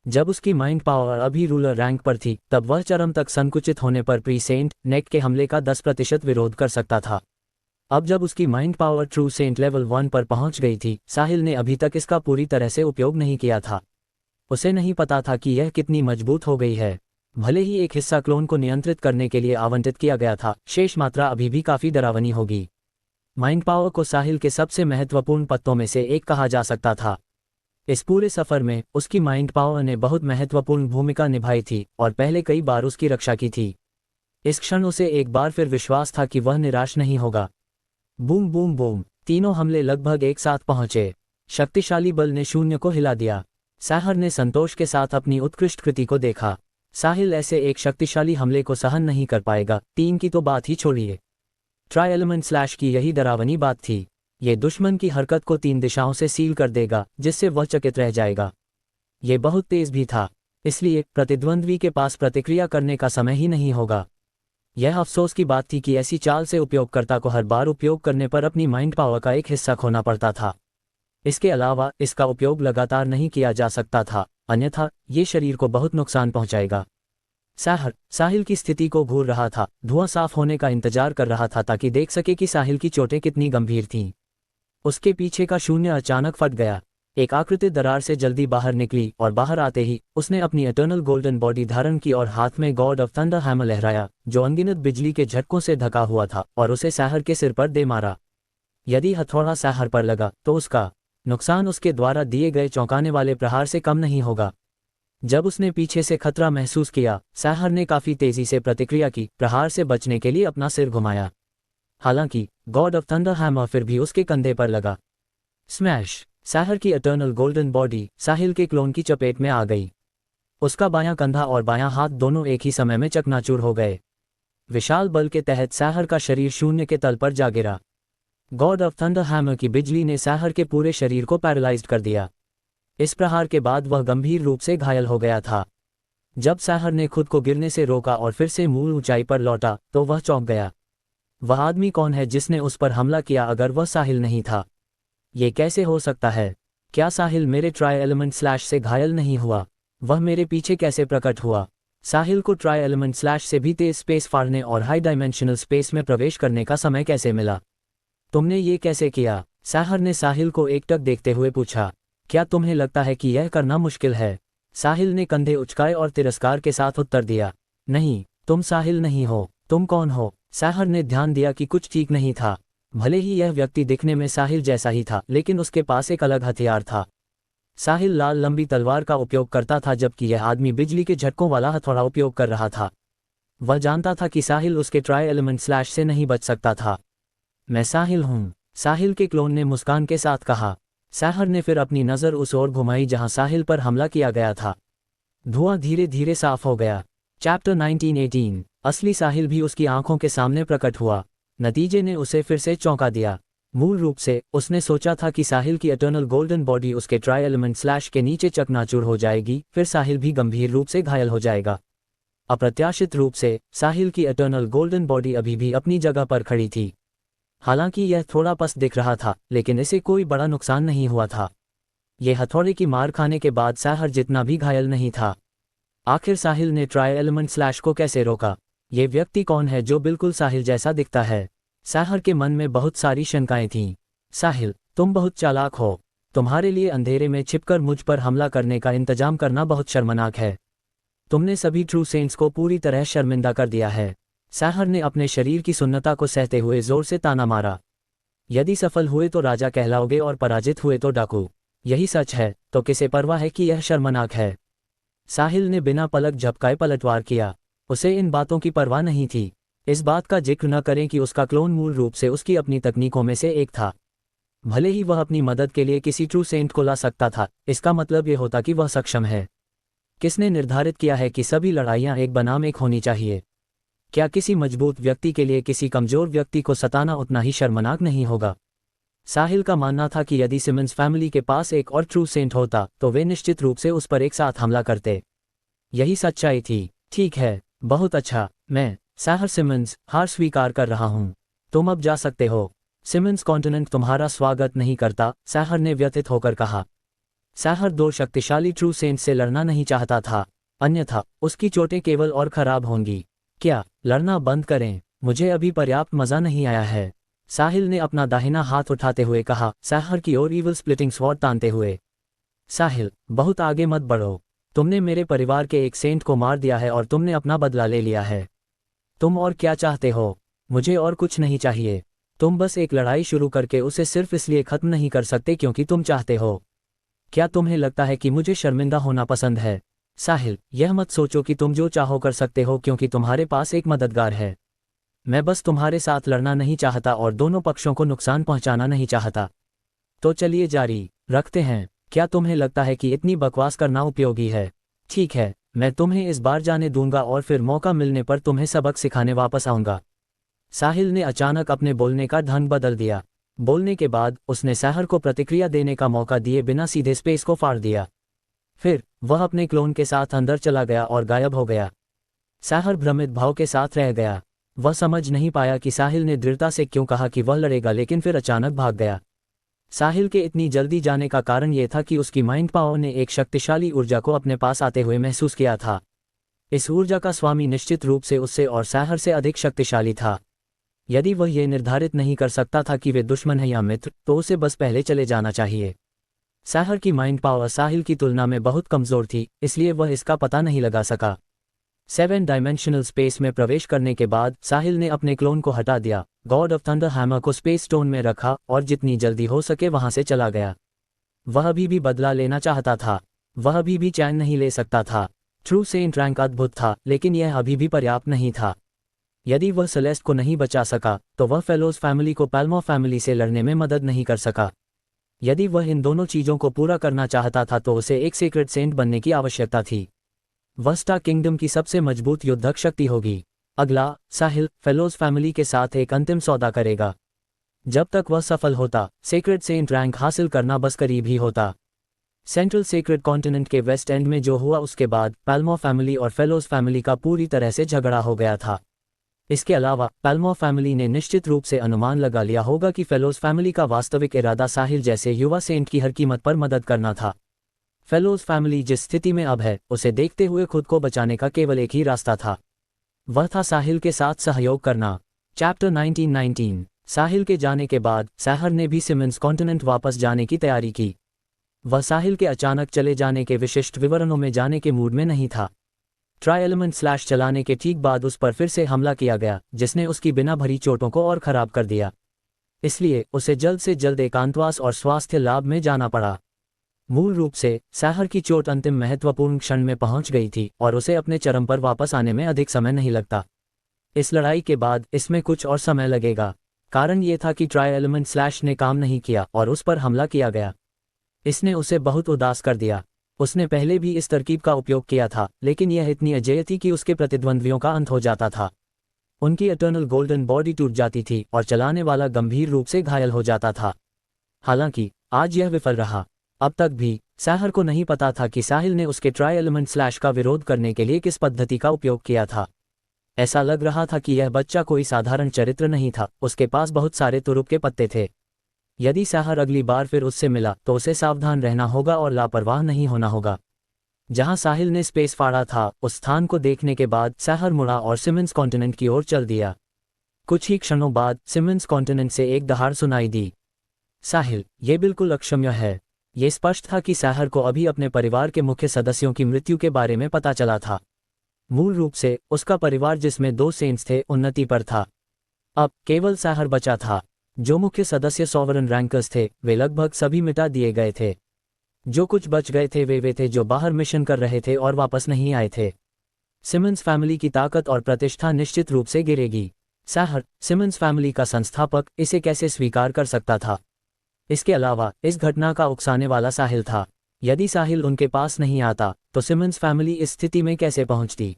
जब उसकी माइंड पावर अभी रूलर रैंक पर थी, तब वह चरम तक संकुचित होने पर प्री-सेंट नेक के हमले का 10% विरोध कर सकता था। अब जब उसकी mind power true saint level 1 पर पहुंच गई थी, साहिल ने अभी तक इसका पूरी तरह से उपयोग नहीं किया था। उसे नहीं पता था कि यह कितनी मजबूत हो गई है। भले ही एक हिस्सा क्लोन को नियंत्रित करने के लिए आवंटित किया गया था, शेष मात्रा अभी भी काफी डरावनी होगी। माइंड पावर को साहिल के सबसे महत्वपूर्ण पत्तों में से एक कहा जा सकता था। इस पूरे सफर में उसकी माइंड पावर ने बहुत महत्वपूर्ण भूमिका निभाई थी और पहले कई बार उसकी रक्षा की थी। इस क्षण उसे एक बार फिर विश्वास था कि वह निराश नहीं होगा। बूम बूम बूम, तीनों हमले लगभग एक साथ पहुंचे। शक्तिशाली बल ने शून्य को हिला दिया। साहर ने संतोष के साथ अपनी उत्कृष्ट कृति को देखा। साहिल ऐसे एक शक्तिशाली हमले को सहन नहीं कर पाएगा, 3 की तो बात ही छोड़िए। ट्राई एलिमेंट स्लैश की यही डरावनी बात थी। ये दुश्मन की हरकत को 3 दिशाओं से सील कर देगा, जिससे वह चकित रह जाएगा। ये बहुत तेज भी था, इसलिए प्रतिद्वंद्वी के पास प्रतिक्रिया करने का समय ही नहीं होगा। यह अफसोस की बात थी कि ऐसी चाल से उपयोगकर्ता को हर बार उपयोग करने पर अपनी माइंड पावर का एक हिस्सा खोना पड़ता था। इसके अलावा इसका उपयोग लगातार नहीं किया जा सकता था, अन्यथा ये शरीर को बहुत नुकसान पहुंचाएगा। साहिल की स्थिति को घूर रहा था, धुआं साफ होने का इंतजार कर रहा था ताकि देख सके कि साहिल की चोटें कितनी गंभीर थीं। उसके पीछे का शून्य अचानक फट गया। एक आकृति दरार से जल्दी बाहर निकली और बाहर आते ही उसने अपनी इटर्नल गोल्डन बॉडी धारण की और हाथ में गॉड ऑफ थंडर हैमर लहराया, जो अनगिनत बिजली के झटकों से ढका हुआ था, और उसे साहर के सिर पर दे मारा। यदि हथौड़ा साहर पर लगा तो उसका नुकसान उसके द्वारा दिए गए चौंकाने वाले प्रहार से कम नहीं होगा। जब उसने पीछे से खतरा महसूस किया, साहर ने काफी तेजी से प्रतिक्रिया की, प्रहार से बचने के लिए अपना सिर घुमाया। हालांकि गॉड ऑफ थंडर हैमर फिर भी उसके कंधे पर लगा। स्मैश! साहर की इटर्नल गोल्डन बॉडी साहिल के क्लोन की चपेट में आ गई। उसका बायां कंधा और बायां हाथ दोनों एक ही समय में चकनाचूर हो गए। विशाल बल के तहत साहर का शरीर शून्य के तल पर जा गिरा। गॉड ऑफ थंडर हैमर की बिजली ने साहर के पूरे शरीर को पैरालाइज्ड कर दिया। इस प्रहार के बाद वह गंभीर रूप से घायल हो गया था। जब साहर ने खुद को गिरने से रोका और फिर से मूल ऊंचाई पर लौटा, तो वह चौंक गया। वह आदमी कौन है जिसने उस पर हमला किया अगर वह साहिल नहीं था? ये कैसे हो सकता है? क्या साहिल मेरे ट्राई एलिमेंट स्लैश से घायल नहीं हुआ? वह मेरे पीछे कैसे प्रकट हुआ? साहिल को ट्राई एलिमेंट स्लैश से भी तेज स्पेस फाड़ने और हाई डायमेंशनल स्पेस में प्रवेश करने का समय कैसे मिला? तुमने ये कैसे किया? साहर ने साहिल को एकटक देखते हुए पूछा। क्या तुम्हें लगता है कि यह करना मुश्किल है? साहिल ने कंधे उचकाए और तिरस्कार के साथ उत्तर दिया, नहीं, तुम साहिल नहीं हो। तुम कौन हो? साहर ने ध्यान दिया कि कुछ ठीक नहीं था। भले ही यह व्यक्ति दिखने में साहिल जैसा ही था, लेकिन उसके पास एक अलग हथियार था। साहिल लाल लंबी तलवार का उपयोग करता था, जबकि यह आदमी बिजली के झटकों वाला हथौड़ा उपयोग कर रहा था। वह जानता था कि साहिल उसके ट्राई एलिमेंट स्लैश से नहीं बच सकता था। मैं साहिल हूँ, साहिल के क्लोन ने मुस्कान के साथ कहा। साहर ने फिर अपनी नज़र उस ओर घुमाई जहां साहिल पर हमला किया गया था। धुआं धीरे धीरे साफ हो गया। चैप्टर 1918 असली साहिल भी उसकी आंखों के सामने प्रकट हुआ। नतीजे ने उसे फिर से चौंका दिया। मूल रूप से उसने सोचा था कि साहिल की एटर्नल गोल्डन बॉडी उसके ट्राई एलिमेंट स्लैश के नीचे चकनाचूर हो जाएगी, फिर साहिल भी गंभीर रूप से घायल हो जाएगा। अप्रत्याशित रूप से साहिल की एटर्नल गोल्डन बॉडी अभी भी अपनी जगह पर खड़ी थी। हालांकि यह थोड़ा पस्त दिख रहा था, लेकिन इसे कोई बड़ा नुकसान नहीं हुआ था। यह हथौड़े की मार खाने के बाद साहर जितना भी घायल नहीं था। आखिर साहिल ने ट्राई एलिमेंट स्लैश को कैसे रोका? ये व्यक्ति कौन है जो बिल्कुल साहिल जैसा दिखता है? साहर के मन में बहुत सारी शंकाएं थीं। साहिल, तुम बहुत चालाक हो। तुम्हारे लिए अंधेरे में छिपकर मुझ पर हमला करने का इंतजाम करना बहुत शर्मनाक है। तुमने सभी ट्रू सेंट्स को पूरी तरह शर्मिंदा कर दिया है। साहर ने अपने शरीर की सुन्नता को सहते हुए जोर से ताना मारा। यदि सफल हुए तो राजा कहलाओगे और पराजित हुए तो डाकू। यही सच है, तो किसे परवाह है कि यह शर्मनाक है? साहिल ने बिना पलक झपकाए पलटवार किया। उसे इन बातों की परवाह नहीं थी। इस बात का जिक्र न करें कि उसका क्लोन मूल रूप से उसकी अपनी तकनीकों में से एक था। भले ही वह अपनी मदद के लिए किसी ट्रू सेंट को ला सकता था, इसका मतलब ये होता कि वह सक्षम है। किसने निर्धारित किया है कि सभी लड़ाइयाँ एक बनाम एक होनी चाहिए? क्या किसी मजबूत व्यक्ति के लिए किसी कमजोर व्यक्ति को सताना उतना ही शर्मनाक नहीं होगा? साहिल का मानना था कि यदि सिमंस फैमिली के पास एक और ट्रू सेंट होता तो वे निश्चित रूप से उस पर एक साथ हमला करते। यही सच्चाई थी। ठीक है, बहुत अच्छा। मैं साहर सिमंस हार स्वीकार कर रहा हूं। तुम अब जा सकते हो। सिमंस कॉन्टिनेंट तुम्हारा स्वागत नहीं करता, साहर ने व्यथित होकर कहा। साहर दो शक्तिशाली ट्रू सेंट से लड़ना नहीं चाहता था, अन्यथा उसकी चोटें केवल और खराब होंगी। क्या लड़ना बंद करें? मुझे अभी पर्याप्त मजा नहीं आया है, साहिल ने अपना दाहिना हाथ उठाते हुए कहा, साहर की ओर ईवल स्प्लिटिंग स्वॉर्ड तानते हुए। साहिल, बहुत आगे मत बढ़ो। तुमने मेरे परिवार के एक सेंट को मार दिया है और तुमने अपना बदला ले लिया है। तुम और क्या चाहते हो? मुझे और कुछ नहीं चाहिए। तुम बस एक लड़ाई शुरू करके उसे सिर्फ इसलिए खत्म नहीं कर सकते क्योंकि तुम चाहते हो। क्या तुम्हें लगता है कि मुझे शर्मिंदा होना पसंद है? साहिल, यह मत सोचो कि तुम जो चाहो कर सकते हो क्योंकि तुम्हारे पास एक मददगार है। मैं बस तुम्हारे साथ लड़ना नहीं चाहता और दोनों पक्षों को नुकसान पहुंचाना नहीं चाहता। तो चलिए जारी रखते हैं। क्या तुम्हें लगता है कि इतनी बकवास करना उपयोगी है? ठीक है, मैं तुम्हें इस बार जाने दूंगा और फिर मौका मिलने पर तुम्हें सबक सिखाने वापस आऊंगा। साहिल ने अचानक अपने बोलने का ढंग बदल दिया। बोलने के बाद उसने साहर को प्रतिक्रिया देने का मौका दिए बिना सीधे स्पेस को फाड़ दिया। फिर वह अपने क्लोन के साथ अंदर चला गया और गायब हो गया। साहर भ्रमित भाव के साथ रह गया। वह समझ नहीं पाया कि साहिल ने दृढ़ता से क्यों कहा कि वह लड़ेगा, लेकिन फिर अचानक भाग गया। साहिल के इतनी जल्दी जाने का कारण यह था कि उसकी माइंड पावर ने एक शक्तिशाली ऊर्जा को अपने पास आते हुए महसूस किया था। इस ऊर्जा का स्वामी निश्चित रूप से उससे और साहर से अधिक शक्तिशाली था। यदि वह यह निर्धारित नहीं कर सकता था कि वे दुश्मन है या मित्र, तो उसे बस पहले चले जाना चाहिए। साहर की माइंड पावर साहिल की तुलना में बहुत कमजोर थी, इसलिए वह इसका पता नहीं लगा सका। 7 डायमेंशनल स्पेस में प्रवेश करने के बाद साहिल ने अपने क्लोन को हटा दिया, गॉड ऑफ थंडर हैमर को स्पेस स्टोन में रखा और जितनी जल्दी हो सके वहां से चला गया। वह अभी भी बदला लेना चाहता था। वह अभी भी चैन नहीं ले सकता था। ट्रू सेंट रैंक अद्भुत था, लेकिन यह अभी भी पर्याप्त नहीं था। यदि वह सेलेस्ट को नहीं बचा सका तो वह फेलोज फैमिली को पैल्मो फैमिली से लड़ने में मदद नहीं कर सका। यदि वह इन दोनों चीजों को पूरा करना चाहता था तो उसे एक सीक्रेट सेंट बनने की आवश्यकता थी। वह स्टार किंगडम की सबसे मजबूत युद्धक शक्ति होगी। अगला, साहिल फेलोज फैमिली के साथ एक अंतिम सौदा करेगा। जब तक वह सफल होता, सीक्रेट सेंट रैंक हासिल करना बस करीब ही होता। सेंट्रल सीक्रेट कॉन्टिनेंट के वेस्ट एंड में जो हुआ उसके बाद पैल्मो फैमिली और फेलोज फैमिली का पूरी तरह से झगड़ा हो गया था। इसके अलावा पैल्मो फैमिली ने निश्चित रूप से अनुमान लगा लिया होगा कि फेलोज फैमिली का वास्तविक इरादा साहिल जैसे युवा सेंट की हर कीमत पर मदद करना था। फेलोज फैमिली जिस स्थिति में अब है, उसे देखते हुए खुद को बचाने का केवल एक ही रास्ता था। वह था साहिल के साथ सहयोग करना। चैप्टर 1919 साहिल के जाने के बाद साहर ने भी सिमंस कॉन्टिनेंट वापस जाने की तैयारी की। वह साहिल के अचानक चले जाने के विशिष्ट विवरणों में जाने के मूड में नहीं था। ट्राई एलिमेंट स्लैश चलाने के ठीक बाद उस पर फिर से हमला किया गया, जिसने उसकी बिना भरी चोटों को और खराब कर दिया। इसलिए उसे जल्द से जल्द एकांतवास और स्वास्थ्य लाभ में जाना पड़ा। मूल रूप से साहर की चोट अंतिम महत्वपूर्ण क्षण में पहुंच गई थी और उसे अपने चरम पर वापस आने में अधिक समय नहीं लगता। इस लड़ाई के बाद इसमें कुछ और समय लगेगा। कारण ये था कि ट्राई एलिमेंट स्लैश ने काम नहीं किया और उस पर हमला किया गया। इसने उसे बहुत उदास कर दिया। उसने पहले भी इस तरकीब का उपयोग किया था, लेकिन यह इतनी अजेय थी कि उसके प्रतिद्वंद्वियों का अंत हो जाता था। उनकी इटर्नल गोल्डन बॉडी टूट जाती थी और चलाने वाला गंभीर रूप से घायल हो जाता था। हालांकि आज यह विफल रहा। अब तक भी साहर को नहीं पता था कि साहिल ने उसके ट्राई एलिमेंट स्लैश का विरोध करने के लिए किस पद्धति का उपयोग किया था। ऐसा लग रहा था कि यह बच्चा कोई साधारण चरित्र नहीं था, उसके पास बहुत सारे तुरुप के पत्ते थे। यदि साहर अगली बार फिर उससे मिला तो उसे सावधान रहना होगा और लापरवाह नहीं होना होगा। जहां साहिल ने स्पेस फाड़ा था, उस स्थान को देखने के बाद साहर मुड़ा और सिमंस कॉन्टिनेंट की ओर चल दिया। कुछ ही क्षणों बाद सिमंस कॉन्टिनेंट से एक दहाड़ सुनाई दी। साहिल, ये बिल्कुल अक्षम्य है। ये स्पष्ट था कि साहर को अभी अपने परिवार के मुख्य सदस्यों की मृत्यु के बारे में पता चला था। मूल रूप से उसका परिवार, जिसमें 2 सेंट्स थे, उन्नति पर था। अब केवल साहर बचा था। जो मुख्य सदस्य सॉवरन रैंकर्स थे, वे लगभग सभी मिटा दिए गए थे। जो कुछ बच गए थे वे थे जो बाहर मिशन कर रहे थे और वापस नहीं आए थे। सिमंस फैमिली की ताकत और प्रतिष्ठा निश्चित रूप से गिरेगी। साहर, सिमंस फैमिली का संस्थापक, इसे कैसे स्वीकार कर सकता था? इसके अलावा इस घटना का उकसाने वाला साहिल था। यदि साहिल उनके पास नहीं आता तो सिमंस फैमिली इस स्थिति में कैसे पहुंचती?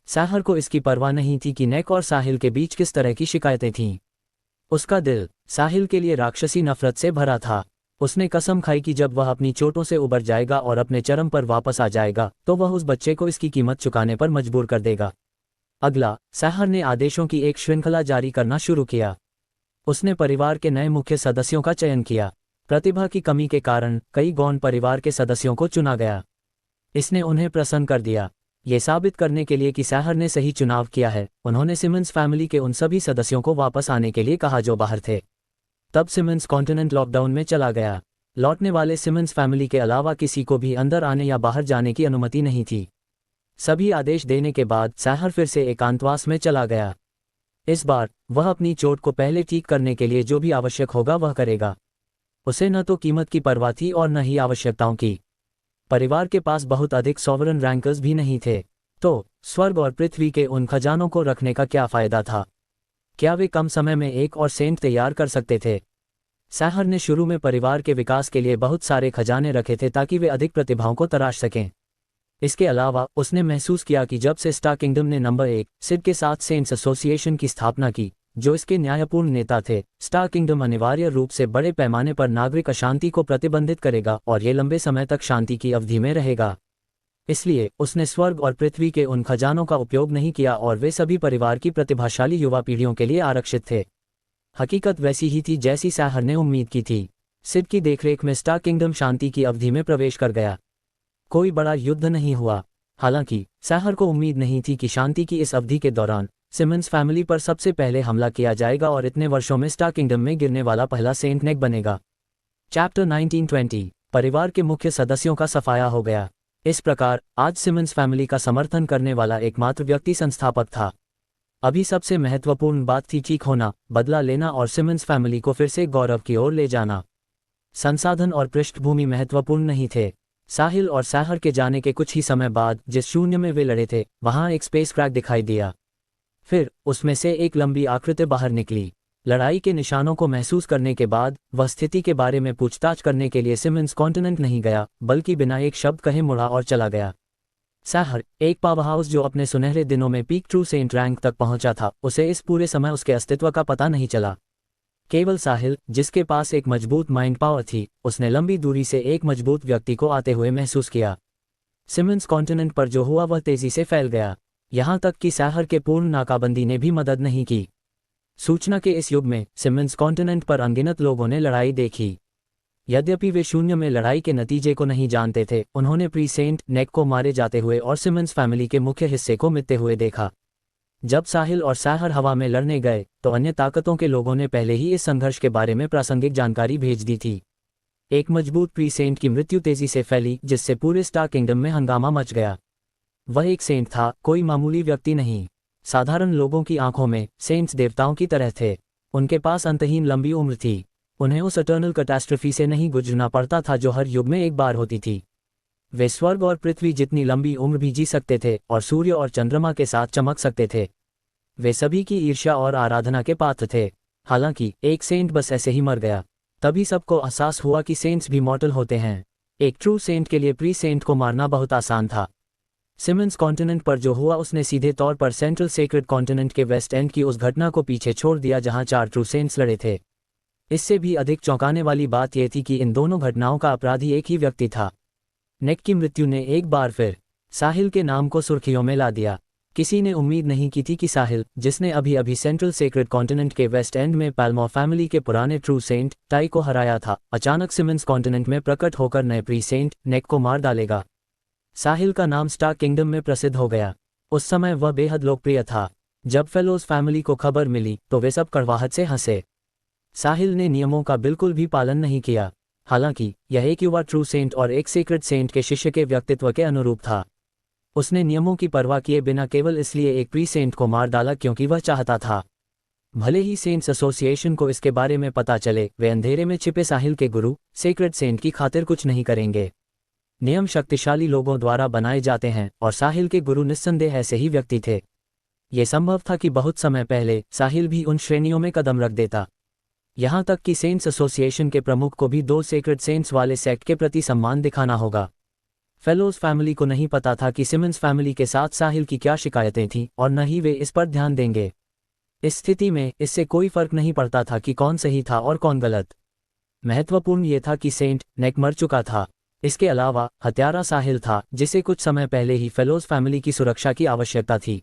साहर को इसकी परवाह नहीं थी कि नेक और साहिल के बीच किस तरह की शिकायतें थीं। उसका दिल साहिल के लिए राक्षसी नफरत से भरा था। उसने कसम खाई कि जब वह अपनी चोटों से उबर जाएगा और अपने चरम पर वापस आ जाएगा तो वह उस बच्चे को इसकी कीमत चुकाने पर मजबूर कर देगा। अगला, साहर ने आदेशों की एक श्रृंखला जारी करना शुरू किया। उसने परिवार के नए मुख्य सदस्यों का चयन किया। प्रतिभा की कमी के कारण कई गौण परिवार के सदस्यों को चुना गया। इसने उन्हें प्रसन्न कर दिया। ये साबित करने के लिए कि साहर ने सही चुनाव किया है, उन्होंने सिमंस फैमिली के उन सभी सदस्यों को वापस आने के लिए कहा जो बाहर थे। तब सिमंस कॉन्टिनेंट लॉकडाउन में चला गया। लौटने वाले सिमंस फैमिली के अलावा किसी को भी अंदर आने या बाहर जाने की अनुमति नहीं थी। सभी आदेश देने के बाद साहर फिर से एकांतवास में चला गया। इस बार वह अपनी चोट को पहले ठीक करने के लिए जो भी आवश्यक होगा वह करेगा। उसे न तो कीमत की परवाह थी और न ही आवश्यकताओं की। परिवार के पास बहुत अधिक सॉवरन रैंकर्स भी नहीं थे, तो स्वर्ग और पृथ्वी के उन खजानों को रखने का क्या फायदा था? क्या वे कम समय में एक और सेंट तैयार कर सकते थे? साहर ने शुरू में परिवार के विकास के लिए बहुत सारे खजाने रखे थे ताकि वे अधिक प्रतिभाओं को तराश सकें। इसके अलावा उसने महसूस किया कि जब से स्टार किंगडम ने नंबर 1 सिड के साथ सेंट्स एसोसिएशन की स्थापना की, जो इसके न्यायपूर्ण नेता थे, स्टार किंगडम अनिवार्य रूप से बड़े पैमाने पर नागरिक अशांति को प्रतिबंधित करेगा और ये लंबे समय तक शांति की अवधि में रहेगा। इसलिए उसने स्वर्ग और पृथ्वी के उन खजानों का उपयोग नहीं किया और वे सभी परिवार की प्रतिभाशाली युवा पीढ़ियों के लिए आरक्षित थे। हकीकत वैसी ही थी जैसी साहर ने उम्मीद की थी। सिड की देखरेख में स्टार किंगडम शांति की अवधि में प्रवेश कर गया। कोई बड़ा युद्ध नहीं हुआ। हालांकि साहर को उम्मीद नहीं थी कि शांति की इस अवधि के दौरान सिमंस फैमिली पर सबसे पहले हमला किया जाएगा और इतने वर्षों में स्टार किंगडम में गिरने वाला पहला सेंट नेक बनेगा। चैप्टर 1920 परिवार के मुख्य सदस्यों का सफाया हो गया। इस प्रकार आज सिमंस फैमिली का समर्थन करने वाला एकमात्र व्यक्ति संस्थापक था। अभी सबसे महत्वपूर्ण बात थी ठीक होना, बदला लेना और सिमंस फैमिली को फिर से गौरव की ओर ले जाना। संसाधन और पृष्ठभूमि महत्वपूर्ण नहीं थे। साहिल और साहर के जाने के कुछ ही समय बाद जिस शून्य में वे लड़े थे, वहां एक स्पेस क्रैक दिखाई दिया। फिर उसमें से एक लंबी आकृति बाहर निकली। लड़ाई के निशानों को महसूस करने के बाद वह स्थिति के बारे में पूछताछ करने के लिए सिमंस कॉन्टिनेंट नहीं गया, बल्कि बिना एक शब्द कहे मुड़ा और चला गया। साहर, एक पावरहाउस जो अपने सुनहरे दिनों में पीक ट्रू सेंट रैंक तक पहुंचा था, उसे इस पूरे समय उसके अस्तित्व का पता नहीं चला। केवल साहिल, जिसके पास एक मजबूत माइंड पावर थी, उसने लंबी दूरी से एक मजबूत व्यक्ति को आते हुए महसूस किया। सिमंस कॉन्टिनेंट पर जो हुआ वह तेजी से फैल गया, यहां तक कि साहर के पूर्ण नाकाबंदी ने भी मदद नहीं की। सूचना के इस युग में सिमंस कॉन्टिनेंट पर अनगिनत लोगों ने लड़ाई देखी। यद्यपि वे शून्य में लड़ाई के नतीजे को नहीं जानते थे, उन्होंने प्री सेंट नेक को मारे जाते हुए और सिमंस फैमिली के मुख्य हिस्से को मिटते हुए देखा। जब साहिल और साहर हवा में लड़ने गए तो अन्य ताकतों के लोगों ने पहले ही इस संघर्ष के बारे में प्रासंगिक जानकारी भेज दी थी। एक मजबूत प्री सेंट की मृत्यु तेजी से फैली, जिससे पूरे स्टार किंगडम में हंगामा मच गया। वह एक सेंट था, कोई मामूली व्यक्ति नहीं। साधारण लोगों की आंखों में सेंट्स देवताओं की तरह थे। उनके पास अंतहीन लंबी उम्र थी। उन्हें उस इटर्नल कैटास्ट्रफी से नहीं गुजरना पड़ता था जो हर युग में एक बार होती थी। वे स्वर्ग और पृथ्वी जितनी लंबी उम्र भी जी सकते थे और सूर्य और चंद्रमा के साथ चमक सकते थे। वे सभी की ईर्ष्या और आराधना के पात्र थे। हालांकि एक सेंट बस ऐसे ही मर गया। तभी सबको एहसास हुआ कि सेंट्स भी मॉर्टल होते हैं। एक ट्रू सेंट के लिए प्री सेंट को मारना बहुत आसान था। सिमंस कॉन्टिनेंट पर जो हुआ उसने सीधे तौर पर सेंट्रल सेक्रेड कॉन्टिनेंट के वेस्ट एंड की उस घटना को पीछे छोड़ दिया जहां 4 ट्रू सेंट्स लड़े थे। इससे भी अधिक चौंकाने वाली बात यह थी कि इन दोनों घटनाओं का अपराधी एक ही व्यक्ति था। नेक की मृत्यु ने एक बार फिर साहिल के नाम को सुर्खियों में ला दिया। किसी ने उम्मीद नहीं की थी कि साहिल, जिसने अभी अभी सेंट्रल सेक्रेड कॉन्टिनेंट के वेस्ट एंड में पैल्मो फैमिली के पुराने ट्रू सेंट टाई को हराया था, अचानक सिमंस कॉन्टिनेंट में प्रकट होकर नए प्री सेंट नेक को मार डालेगा। साहिल का नाम स्टार किंगडम में प्रसिद्ध हो गया। उस समय वह बेहद लोकप्रिय था। जब फेलोज फैमिली को खबर मिली तो वे सब कड़वाहट से हंसे। साहिल ने नियमों का बिल्कुल भी पालन नहीं किया। हालांकि यह एक युवा ट्रू सेंट और एक सीक्रेट सेंट के शिष्य के व्यक्तित्व के अनुरूप था। उसने नियमों की परवाह किए बिना केवल इसलिए एक प्री सेंट को मार डाला क्योंकि वह चाहता था। भले ही सेंट्स एसोसिएशन को इसके बारे में पता चले, वे अंधेरे में छिपे साहिल के गुरु सीक्रेट सेंट की खातिर कुछ नहीं करेंगे। नियम शक्तिशाली लोगों द्वारा बनाए जाते हैं और साहिल के गुरु निस्संदेह ऐसे ही व्यक्ति थे। यह संभव था कि बहुत समय पहले साहिल भी उन श्रेणियों में कदम रख देता। यहाँ तक कि सेंट्स एसोसिएशन के प्रमुख को भी 2 सेक्रेट सेंट्स वाले सेक्ट के प्रति सम्मान दिखाना होगा। फेलोज फैमिली को नहीं पता था कि सिमंस फैमिली के साथ साहिल की क्या शिकायतें थीं और न ही वे इस पर ध्यान देंगे। इस स्थिति में इससे कोई फर्क नहीं पड़ता था कि कौन सही था और कौन गलत। महत्वपूर्ण ये था कि सेंट नेक मर चुका था। इसके अलावा हत्यारा साहिल था, जिसे कुछ समय पहले ही फेलोज फैमिली की सुरक्षा की आवश्यकता थी।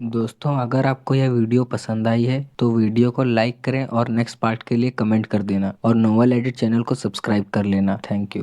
दोस्तों, अगर आपको यह वीडियो पसंद आई है तो वीडियो को लाइक करें और नेक्स्ट पार्ट के लिए कमेंट कर देना और नोवेल एडिट चैनल को सब्सक्राइब कर लेना। Thank you.